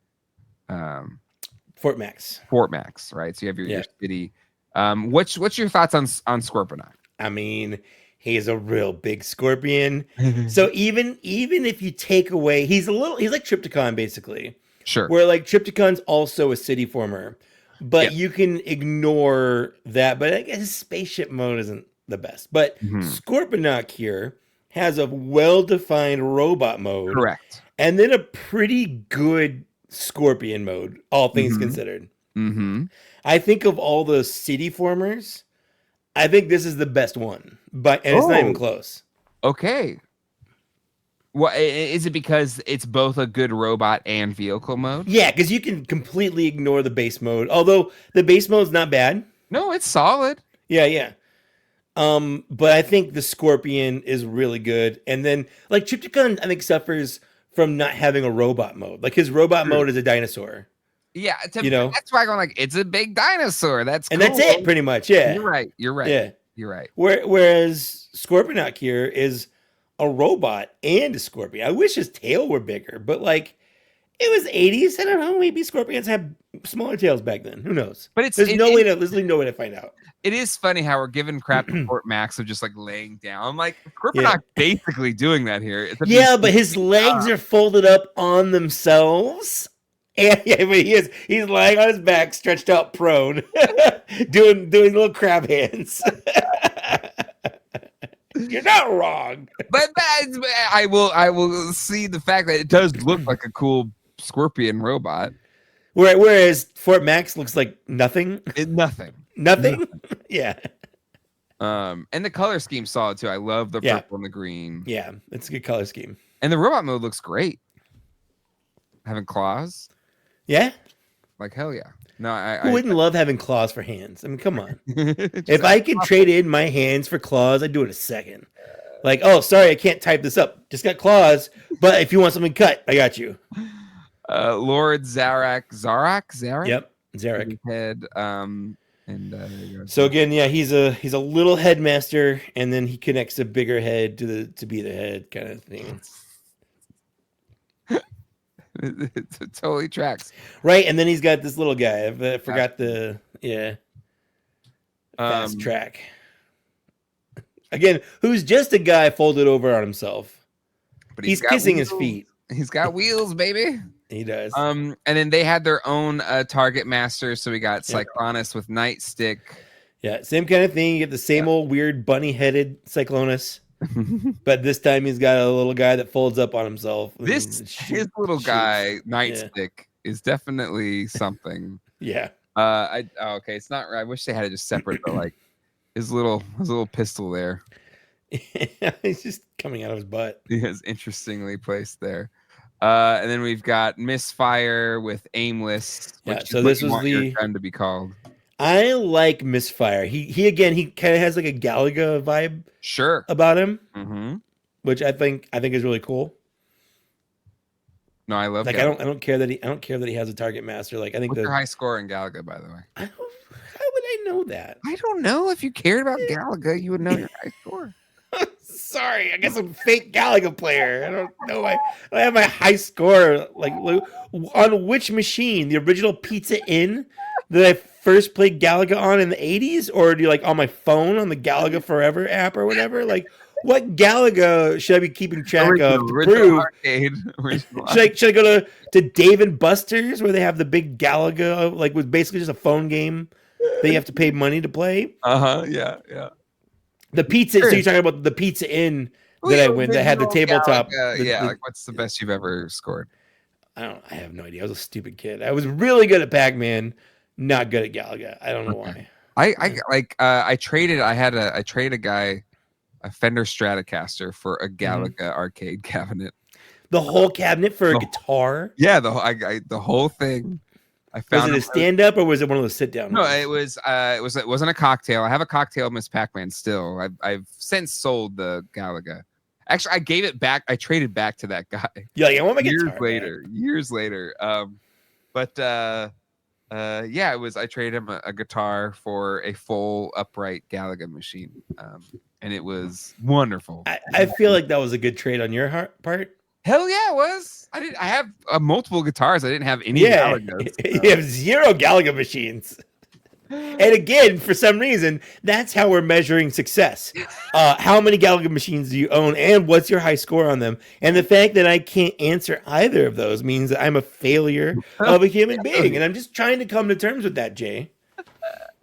Fort Max. Fort Max, right? So you have your city. What's your thoughts on Scorponok? I mean, he's a real big scorpion. So even if you take away, he's like Trypticon basically. Sure. Where like Trypticon's also a city former, but you can ignore that. But I guess his spaceship mode isn't the best. But Scorponok here has a well-defined robot mode. Correct. And then a pretty good scorpion mode, all things considered. I think of all the city formers, I think this is the best one. But it's not even close. Okay. Well, is it because it's both a good robot and vehicle mode? Yeah, because you can completely ignore the base mode. Although the base mode is not bad. No, it's solid. Yeah. But I think the Scorpion is really good. And then, like, Trypticon, I think, suffers from not having a robot mode. Like, his robot mode is a dinosaur. Yeah, that's why I'm like, it's a big dinosaur. That's cool. That's it, pretty much. Yeah, you're right. Yeah, you're right. Whereas Scorponok here is a robot and a scorpion. I wish his tail were bigger, but like it was 80s. I don't know. Maybe scorpions had smaller tails back then. Who knows? But there's no way to find out. It is funny how we're giving crap to Fort Max of just like laying down. I'm like, Scorponok basically doing that here. But his legs are folded up on themselves. And but he's lying on his back, stretched out prone, doing little crab hands. You're not wrong. But I will see the fact that it does look like a cool scorpion robot. Whereas Fort Max looks like nothing. Nothing. Yeah. And the color scheme's solid too. I love the purple and the green. Yeah, it's a good color scheme. And the robot mode looks great. Having claws. Yeah. Like hell yeah. No, Who wouldn't love having claws for hands? I mean, come on. If I could trade in my hands for claws, I'd do it in a second. Like, oh, sorry, I can't type this up. Just got claws, but if you want something cut, I got you. Lord Zarak. Yep, Zarak. Head. So again, he's a little headmaster, and then he connects a bigger head to be the head kind of thing. It totally tracks, right? And then he's got this little guy. I forgot the fast track. Again, who's just a guy folded over on himself, but he's kissing his feet. He's got wheels, baby. He does. And then they had their own Targetmasters. So we got Cyclonus with Nightstick. Yeah, same kind of thing. You get the same old weird bunny-headed Cyclonus. But this time he's got a little guy that folds up on himself. His little guy, Nightstick, is definitely something. Yeah. Okay, it's not right. I wish they had it just separate, but like his little pistol there. He's just coming out of his butt. He is interestingly placed there. And then we've got Misfire with Aimless. So this was your gun to be called. I like Misfire. He kind of has like a Galaga vibe. Sure. About him, which I think is really cool. No, I love. Like Galaga. I don't care that he has a Target Master. Like I think what's your high score in Galaga, by the way? How would I know that? I don't know. If you cared about Galaga, you would know your high score. Sorry, I guess I'm a fake Galaga player. I don't know. I have my high score like on which machine? The original Pizza Inn that I first played Galaga on in the 80s, or do you like on my phone on the Galaga Forever app or whatever? Like, what Galaga should I be keeping track of to prove? Should I go to Dave and Buster's where they have the big Galaga, like was basically just a phone game that you have to pay money to play? Yeah. The pizza. So you're talking about the Pizza Inn that I went that had the tabletop. Like what's the best you've ever scored? I have no idea. I was a stupid kid. I was really good at Pac-Man, not good at Galaga. I don't know why. I traded a guy a Fender Stratocaster for a Galaga arcade cabinet. The whole cabinet for a guitar? Yeah, the whole thing. I found was it a stand up or was it one of those sit down? No, it wasn't a cocktail. I have a cocktail Miss Pac-Man still. I've since sold the Galaga. Actually, I gave it back. I traded back to that guy. Yeah, I want my years guitar later. back. Years later. Yeah, it was. I traded him a guitar for a full upright Galaga machine, and it was wonderful. I feel like that was a good trade on your part. Hell yeah, it was. I have multiple guitars. I didn't have any Galagas. You have 0 Galaga machines. And again, for some reason, that's how we're measuring success. How many Galaga machines do you own, and what's your high score on them? And the fact that I can't answer either of those means that I'm a failure of a human being. And I'm just trying to come to terms with that, Jay.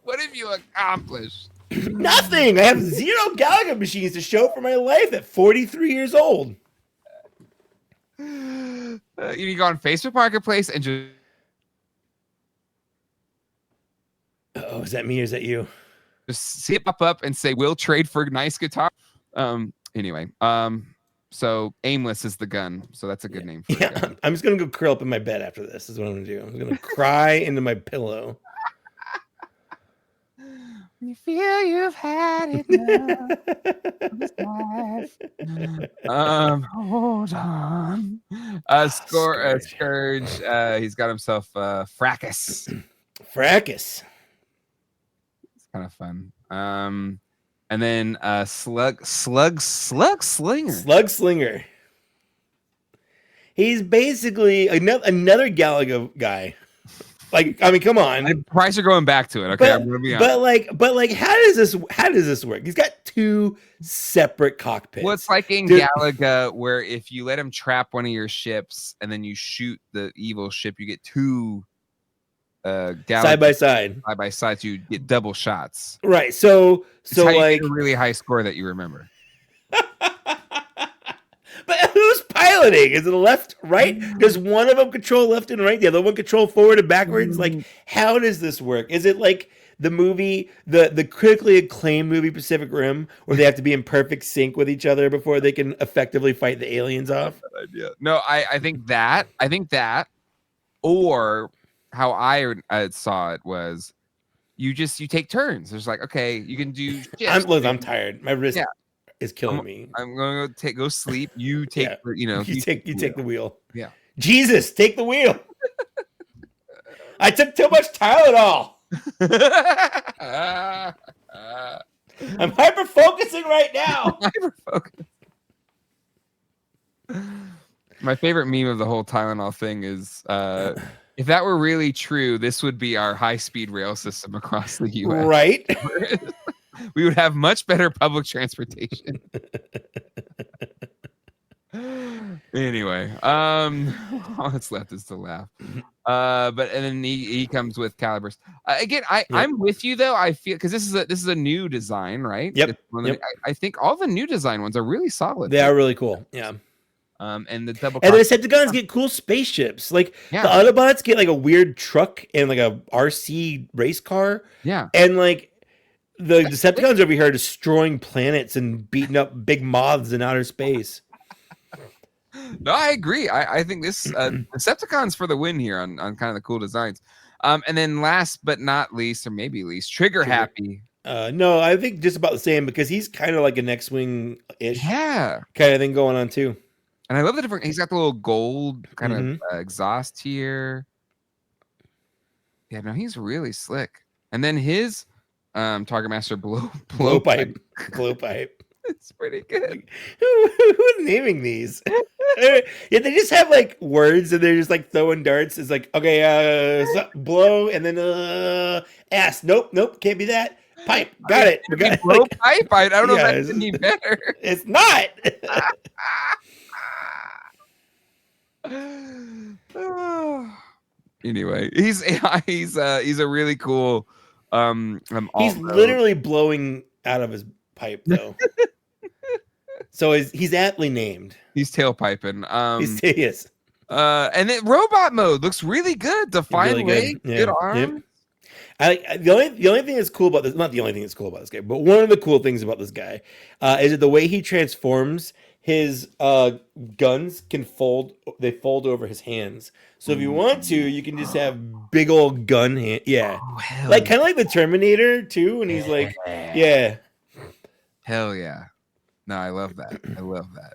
What have you accomplished? Nothing. I have 0 Galaga machines to show for my life at 43 years old. You need to go on Facebook Marketplace and just. Oh, is that me or is that you? Just see it pop up and say, "We'll trade for nice guitar." Anyway, so Aimless is the gun, so that's a good name for it. Yeah, I'm just gonna go curl up in my bed after this. Is what I'm gonna do. I'm gonna cry into my pillow. When you feel you've had enough of this life. Hold on. Scourge. He's got himself Fracas. Fracas. Kind of fun. And then Slug Slinger. Slug Slinger. He's basically another Galaga guy. Like, I mean, come on. Price are going back to it. Okay, I'm gonna be honest. But how does this work? He's got 2 separate cockpits. Well, it's like in Galaga, where if you let him trap one of your ships and then you shoot the evil ship, you get 2 side by side, so you get double shots. Right. So like a really high score that you remember. But who's piloting? Is it left, right? Does one of them control left and right? The other one control forward and backwards? Like, how does this work? Is it like the movie, the critically acclaimed movie Pacific Rim, where they have to be in perfect sync with each other before they can effectively fight the aliens off? No, I think that. Or how I saw it was, you take turns. There's like, okay, you can do. I'm tired. My wrist is killing me. I'm gonna go sleep. You take, you take the wheel. Yeah. Jesus, take the wheel. I took too much Tylenol. I'm hyper focusing right now. My favorite meme of the whole Tylenol thing is, if that were really true, this would be our high-speed rail system across the U.S. Right? We would have much better public transportation. Anyway, all that's left is to laugh. And then he comes with calibers. Again, I'm with you though. I feel, because this is a new design, right? Yep. I think all the new design ones are really solid. They are really cool. Yeah. And the double. And the Decepticons get cool spaceships. Like the Autobots get like a weird truck and like a RC race car. Yeah. And like the Decepticons over here are destroying planets and beating up big moths in outer space. No, I agree. I think this Decepticons for the win here on kind of the cool designs. And then last but not least, or maybe least, Trigger Happy. No, I think just about the same, because he's kind of like an X-Wing-ish kind of thing going on too. And I love the different. He's got the little gold kind of exhaust here. Yeah, no, he's really slick. And then his Targetmaster blow pipe. Blow pipe. It's pretty good. Who's naming these? Yeah, they just have like words and they're just like throwing darts. It's like, okay, blow, and then ass. Nope, can't be that. Pipe. Got it. We got blow pipe. I don't know if that's any better. It's not. Anyway, he's a really cool. He's literally blowing out of his pipe though. So he's aptly named. He's tailpiping. Yes. And then robot mode looks really good. Defined leg, good arms. The only thing that's cool about this, not the only thing that's cool about this guy, but one of the cool things about this guy is that the way he transforms his guns can fold. They fold over his hands. So if you want to, you can just have big old gun hand. Yeah, Oh, hell like kind of like the Terminator too. And he's like, yeah, hell yeah. No, I love that. I love that.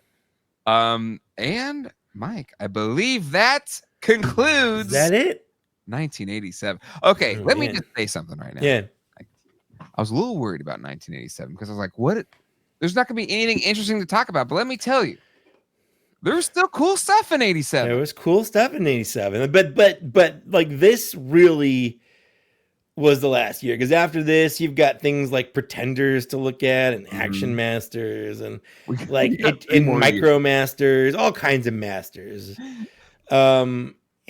And Mike, I believe that concludes is that it? 1987. Okay, Oh, let me man. just say something right now. Yeah. I was a little worried about 1987 because I was like, what? There's not going to be anything interesting to talk about. But let me tell you, there was still cool stuff in 87. There was cool stuff in 87. But like this really was the last year, because after this you've got things like Pretenders to look at and Action Masters and like and Micro Masters, all kinds of masters.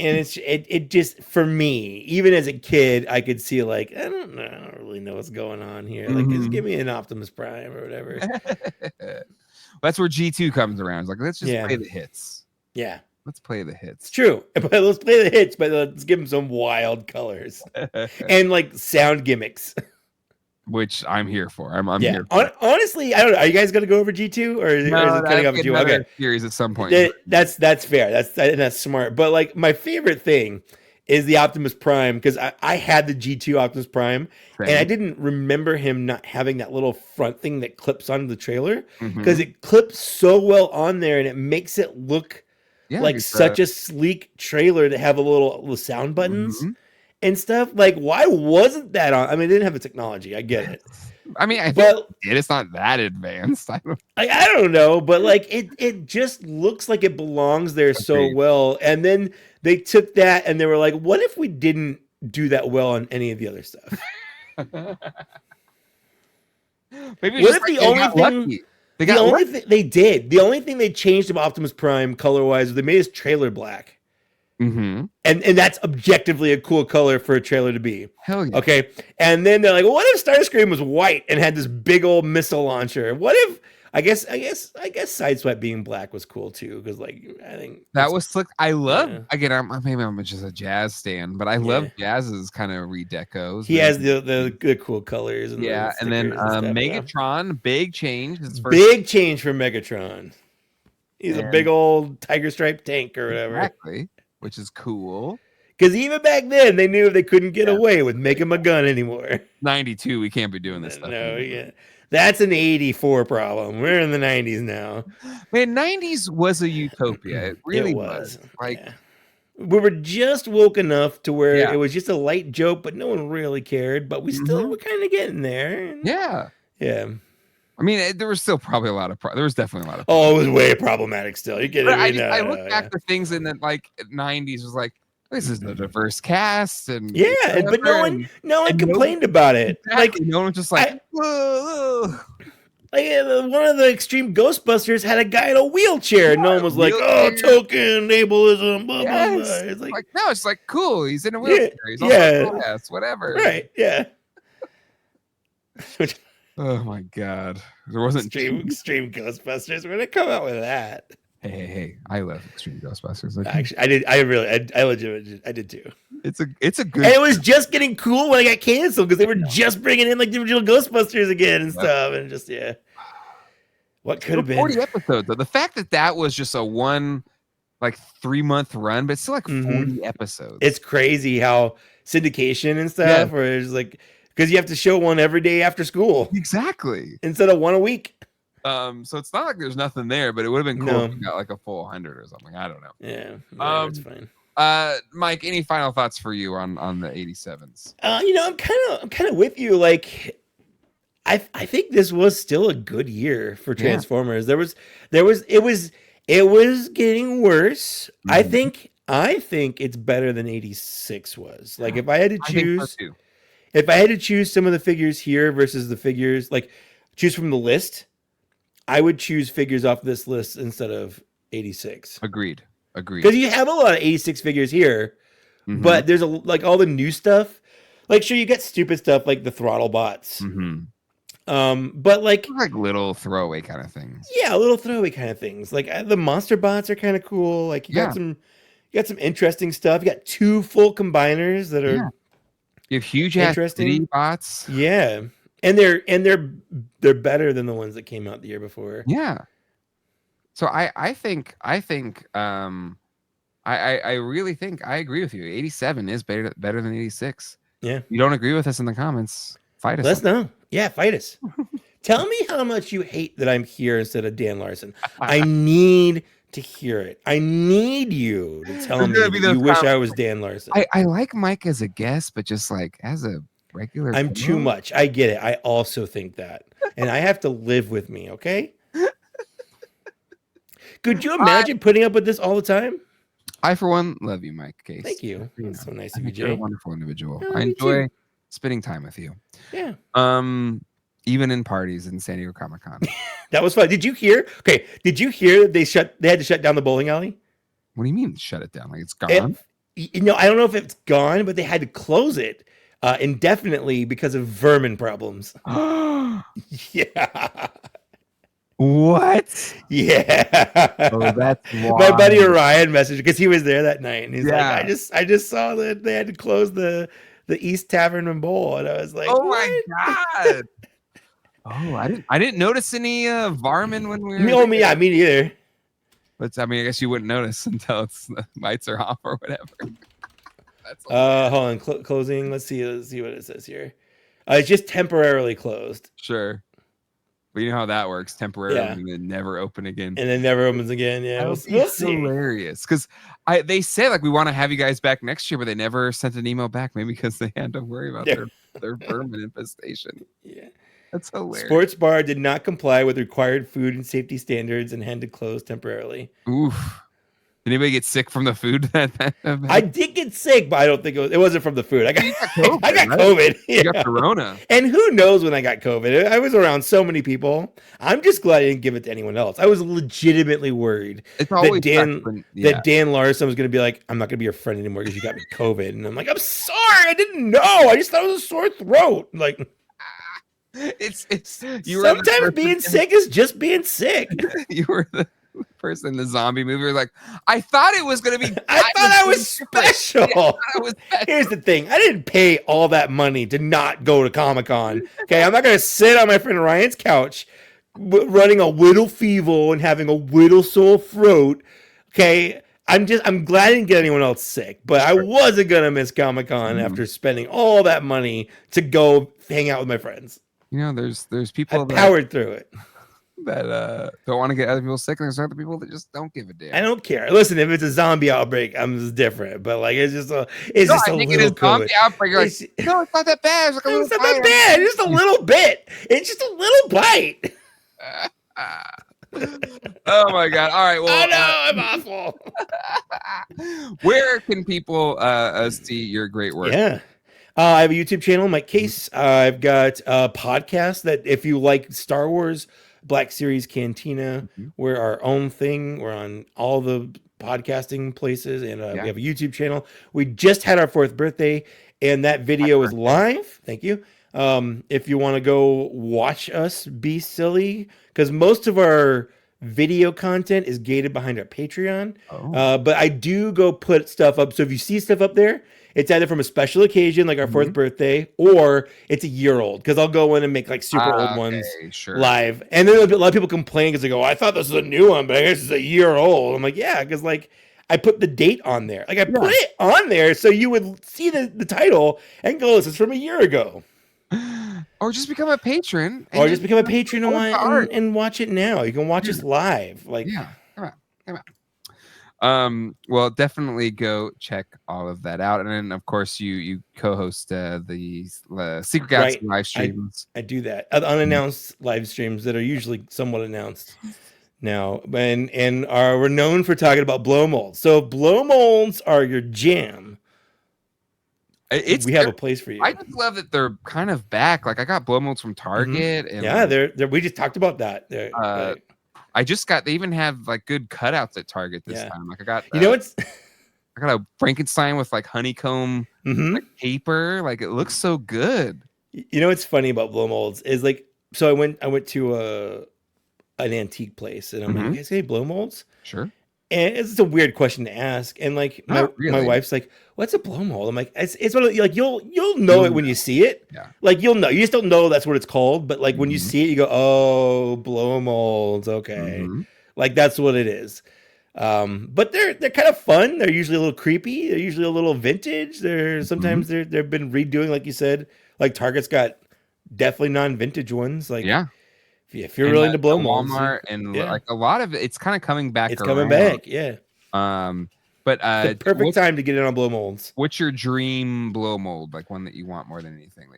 And it just, for me, even as a kid, I could see like, I don't really know what's going on here. Like, just give me an Optimus Prime or whatever. That's where G2 comes around. It's like, let's just play the hits. Yeah. Let's play the hits. It's true. But let's play the hits, but let's give them some wild colors and like sound gimmicks. Which I'm here for. I'm here for. Honestly, I don't know. Are you guys going to go over G2 or is it cutting off G2? Okay. Series at some point. That's fair. That's smart. But like my favorite thing is the Optimus Prime, because I had the G2 Optimus Prime. Same. And I didn't remember him not having that little front thing that clips onto the trailer, because it clips so well on there and it makes it look like such a sleek trailer to have a little sound buttons. And stuff. Like, why wasn't that on? I mean, they didn't have the technology. I get it. I mean, I think it's not that advanced. I don't know, but like it just looks like it belongs there so well. And then they took that and they were like, what if we didn't do that well on any of the other stuff? Maybe what if the only thing the only thing they changed about Optimus Prime color wise was they made his trailer black. And that's objectively a cool color for a trailer to be. Hell yeah. Okay. And then they're like, well, what if Starscream was white and had this big old missile launcher? What if I guess Sideswipe being black was cool too, because like I think that was slick. I love again. Maybe I'm just a Jazz stan, but I love Jazz's kind of redecos. He has the cool colors. And and then Megatron, big change. Big change for Megatron. He's a big old tiger stripe tank or whatever. Exactly. Which is cool. Because even back then, they knew they couldn't get away with making him a gun anymore. 92, we can't be doing this stuff. No, that's an 84 problem. We're in the 90s now. Man, 90s was a utopia. It really was. Like, we were just woke enough to where it was just a light joke, but no one really cared. But we still were kind of getting there. Yeah. I mean, there was still probably a lot of there was definitely a lot of it was way problematic still. You get it? I look back to things in the like 90s was like, this is a diverse cast, and but no one complained about it. Exactly. Like no one just like whoa. Like one of the Extreme Ghostbusters had a guy in a wheelchair. No one was like, "Oh, token ableism." Blah, blah, blah. It's like no, it's like cool. He's in a wheelchair. He's yes, whatever. Right? Yeah. Oh my God! There wasn't Extreme Ghostbusters. We're gonna come out with that. Hey! I love Extreme Ghostbusters. Actually, I did. I legitimately did too. It's a good. And it was just getting cool when I got canceled because they were just bringing in like the original Ghostbusters again and stuff, and just what could have been 40 episodes. Though the fact that was just a 3-month run, but it's still like 40 episodes. It's crazy how syndication and stuff, where it's like. Because you have to show one every day after school. Exactly. Instead of one a week. So it's not like there's nothing there, but it would have been cool if you got like a full 100 or something. I don't know. Yeah. It's fine. Mike, any final thoughts for you on the 87s? I'm kind of with you. Like, I think this was still a good year for Transformers. It was getting worse. I think it's better than 86 was. Like, if I had to choose. If I had to choose some of the figures here versus the figures, like choose from the list, I would choose figures off this list instead of 86. Agreed. Because you have a lot of 86 figures here, but there's all the new stuff. Like, sure, you get stupid stuff like the Throttlebots. But like little throwaway kind of things. Yeah, little throwaway kind of things. Like the Monsterbots are kind of cool. Like you got some interesting stuff. You got 2 full combiners that are. You have huge interesting bots. Yeah. And they're better than the ones that came out the year before. Yeah. So I think I really think I agree with you. 87 is better than 86. Yeah. You don't agree with us in the comments? Fight us. Let us know. Yeah, fight us. Tell me how much you hate that I'm here instead of Dan Larson. I need to hear it. I need you to tell me that you wish I was Dan Larson. I like Mike as a guest, but just like as a regular, I'm too much. I get it. I also think that, and I have to live with me. Okay. Could you imagine putting up with this all the time? I, for one, love you, Mike Kaese. Thank you. That's so nice of you, Jay. You're a wonderful individual. I enjoy spending time with you. Yeah. Even in parties in San Diego Comic-Con. That was fun. Did you hear? Okay. Did you hear that they had to shut down the bowling alley? What do you mean shut it down? Like it's gone? I don't know if it's gone, but they had to close it indefinitely because of vermin problems. Yeah. What? Yeah. Oh, that's wild. My buddy Orion messaged because he was there that night, and he's like, I just saw that they had to close the East Tavern and Bowl, and I was like, oh what? my god. Oh, I didn't notice any varmin when we were. Me neither. But I mean, I guess you wouldn't notice until the lights are off or whatever. That's hold on, closing. Let's see what it says here. It's just temporarily closed. Sure. But you know how that works, temporarily, and then never open again. And then never opens again. Yeah, we'll see. Hilarious. Because they said like we want to have you guys back next year, but they never sent an email back. Maybe because they had to worry about their vermin infestation. Yeah, that's hilarious. Sports bar did not comply with required food and safety standards and had to close temporarily. Oof. Did anybody get sick from the food? I did get sick, but I don't think it wasn't from the food. I got COVID. I got right? COVID. You got corona. And who knows when I got COVID? I was around so many people. I'm just glad I didn't give it to anyone else. I was legitimately worried that Dan Larson was going to be like, I'm not going to be your friend anymore because you got me COVID. And I'm like, I'm sorry. I didn't know. I just thought it was a sore throat. Like, sometimes being sick is just being sick. You were the person in the zombie movie was like, I thought it was going to be. I thought I was special. Here's the thing. I didn't pay all that money to not go to Comic-Con. Okay, I'm not going to sit on my friend Ryan's couch running a whittle fever and having a whittle sore throat. Okay, I'm glad I didn't get anyone else sick, but I wasn't going to miss Comic-Con after spending all that money to go hang out with my friends. You know, there's people that powered through it. That don't want to get other people sick, and there's other people that just don't give a damn. I don't care. Listen, if it's a zombie outbreak, I'm just different. But like, it's just a little zombie outbreak. You're like, no, it's not that bad. It's not that bad. It's just a little bit. It's just a little bite. Oh my god! All right, well, I know I'm awful. Where can people see your great work? Yeah. I have a YouTube channel, Mike Kaese. I've got a podcast that if you like Star Wars, Black Series Cantina, we're our own thing. We're on all the podcasting places, and we have a YouTube channel. We just had our 4th birthday, and that video is live. Thank you. If you want to go watch us be silly, because most of our video content is gated behind our Patreon. But I do go put stuff up. So if you see stuff up there, it's either from a special occasion, like our 4th birthday, or it's a year old. Because I'll go in and make like super old ones live. And then a lot of people complain because they go, I thought this was a new one, but I guess it's a year old. I'm like, yeah, because like I put the date on there. Like I put it on there so you would see the title and go, this is from a year ago. Or just become a patron. Or just become a patron and watch it now. You can watch us live. Like, come on. Well, definitely go check all of that out. And then, of course, you co-host the Secret Galaxy live streams. I do that. Unannounced live streams that are usually somewhat announced now. And we're known for talking about blow molds. So blow molds are your jam. We have a place for you. I just love that they're kind of back. Like I got blow molds from Target. And we just talked about that. I just got. They even have like good cutouts at Target this time. Like I got. I got a Frankenstein with like honeycomb like, paper. Like it looks so good. You know what's funny about blow molds is like. So I went to an antique place and I'm like, "Guys, hey, blow molds?" Sure. And it's a weird question to ask. And like my wife's like, what's a blow mold? I'm like, it's one of like you'll know it when you see it. Yeah. Like you'll know. You just don't know that's what it's called. But like when you see it, you go, oh, blow molds. Okay. Like that's what it is. But they're kind of fun. They're usually a little creepy. They're usually a little vintage. They're sometimes they've been redoing, like you said. Like Target's got definitely non-vintage ones. Like Yeah. if you're And willing to blow the molds, Walmart and like a lot of it's kind of coming back it's around. coming back. Yeah. But the perfect time to get in on blow molds. What's your dream blow mold? Like one that you want more than anything?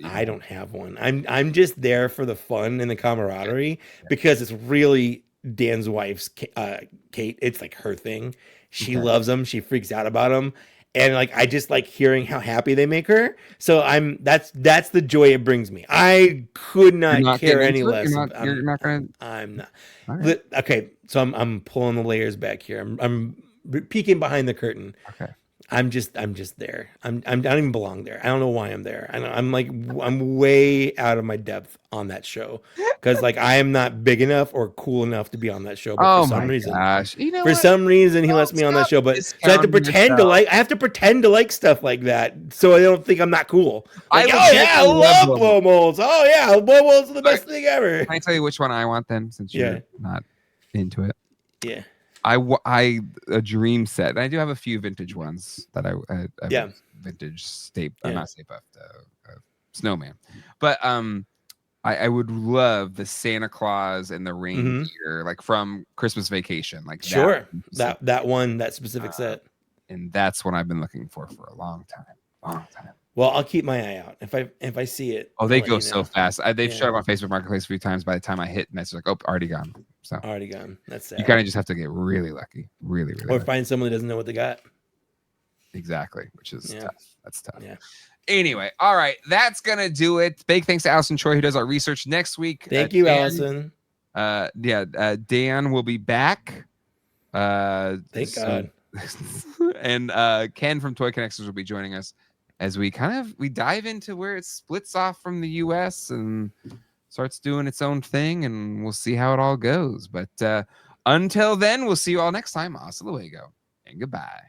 I don't have one. I'm just there for the fun and the camaraderie because it's really Dan's wife's Kate. It's like her thing. She loves them. She freaks out about them. And like I just like hearing how happy they make her. So that's the joy it brings me. I could not care any less. You're not gonna. I'm not. Right. Okay, so I'm pulling the layers back here. I'm peeking behind the curtain. Okay. I'm just there. I don't even belong there. I don't know why I'm there. I'm way out of my depth on that show because like I am not big enough or cool enough to be on that show. But for some reason, for some reason, he lets me on that show. But so I have to pretend to like. I have to pretend to like stuff like that, so I don't think I'm not cool. Like, I love blow molds. Oh yeah, blow molds are the best thing ever. Can I tell you which one I want then? Since you're not into it. Yeah. I a dream set. And I do have a few vintage ones that I vintage not Stay Puft, Snowman. But I would love the Santa Claus and the reindeer like from Christmas Vacation. Like that specific set. And that's what I've been looking for a long time. Well, I'll keep my eye out if I see it. Oh, they go so fast. They've showed up on Facebook Marketplace a few times. By the time I hit message, like, oh, already gone. So already gone. That's sad. You kind of just have to get really lucky, really or find someone that doesn't know what they got. Exactly, which is tough. That's tough. Yeah. Anyway, all right, that's gonna do it. Big thanks to Allison Troy who does our research next week. Thank you, Allison. Dan will be back. Thank God. And Ken from Toy Connectors will be joining us as we dive into where it splits off from the US and starts doing its own thing, and we'll see how it all goes. But until then, we'll see you all next time. Hasta luego and goodbye.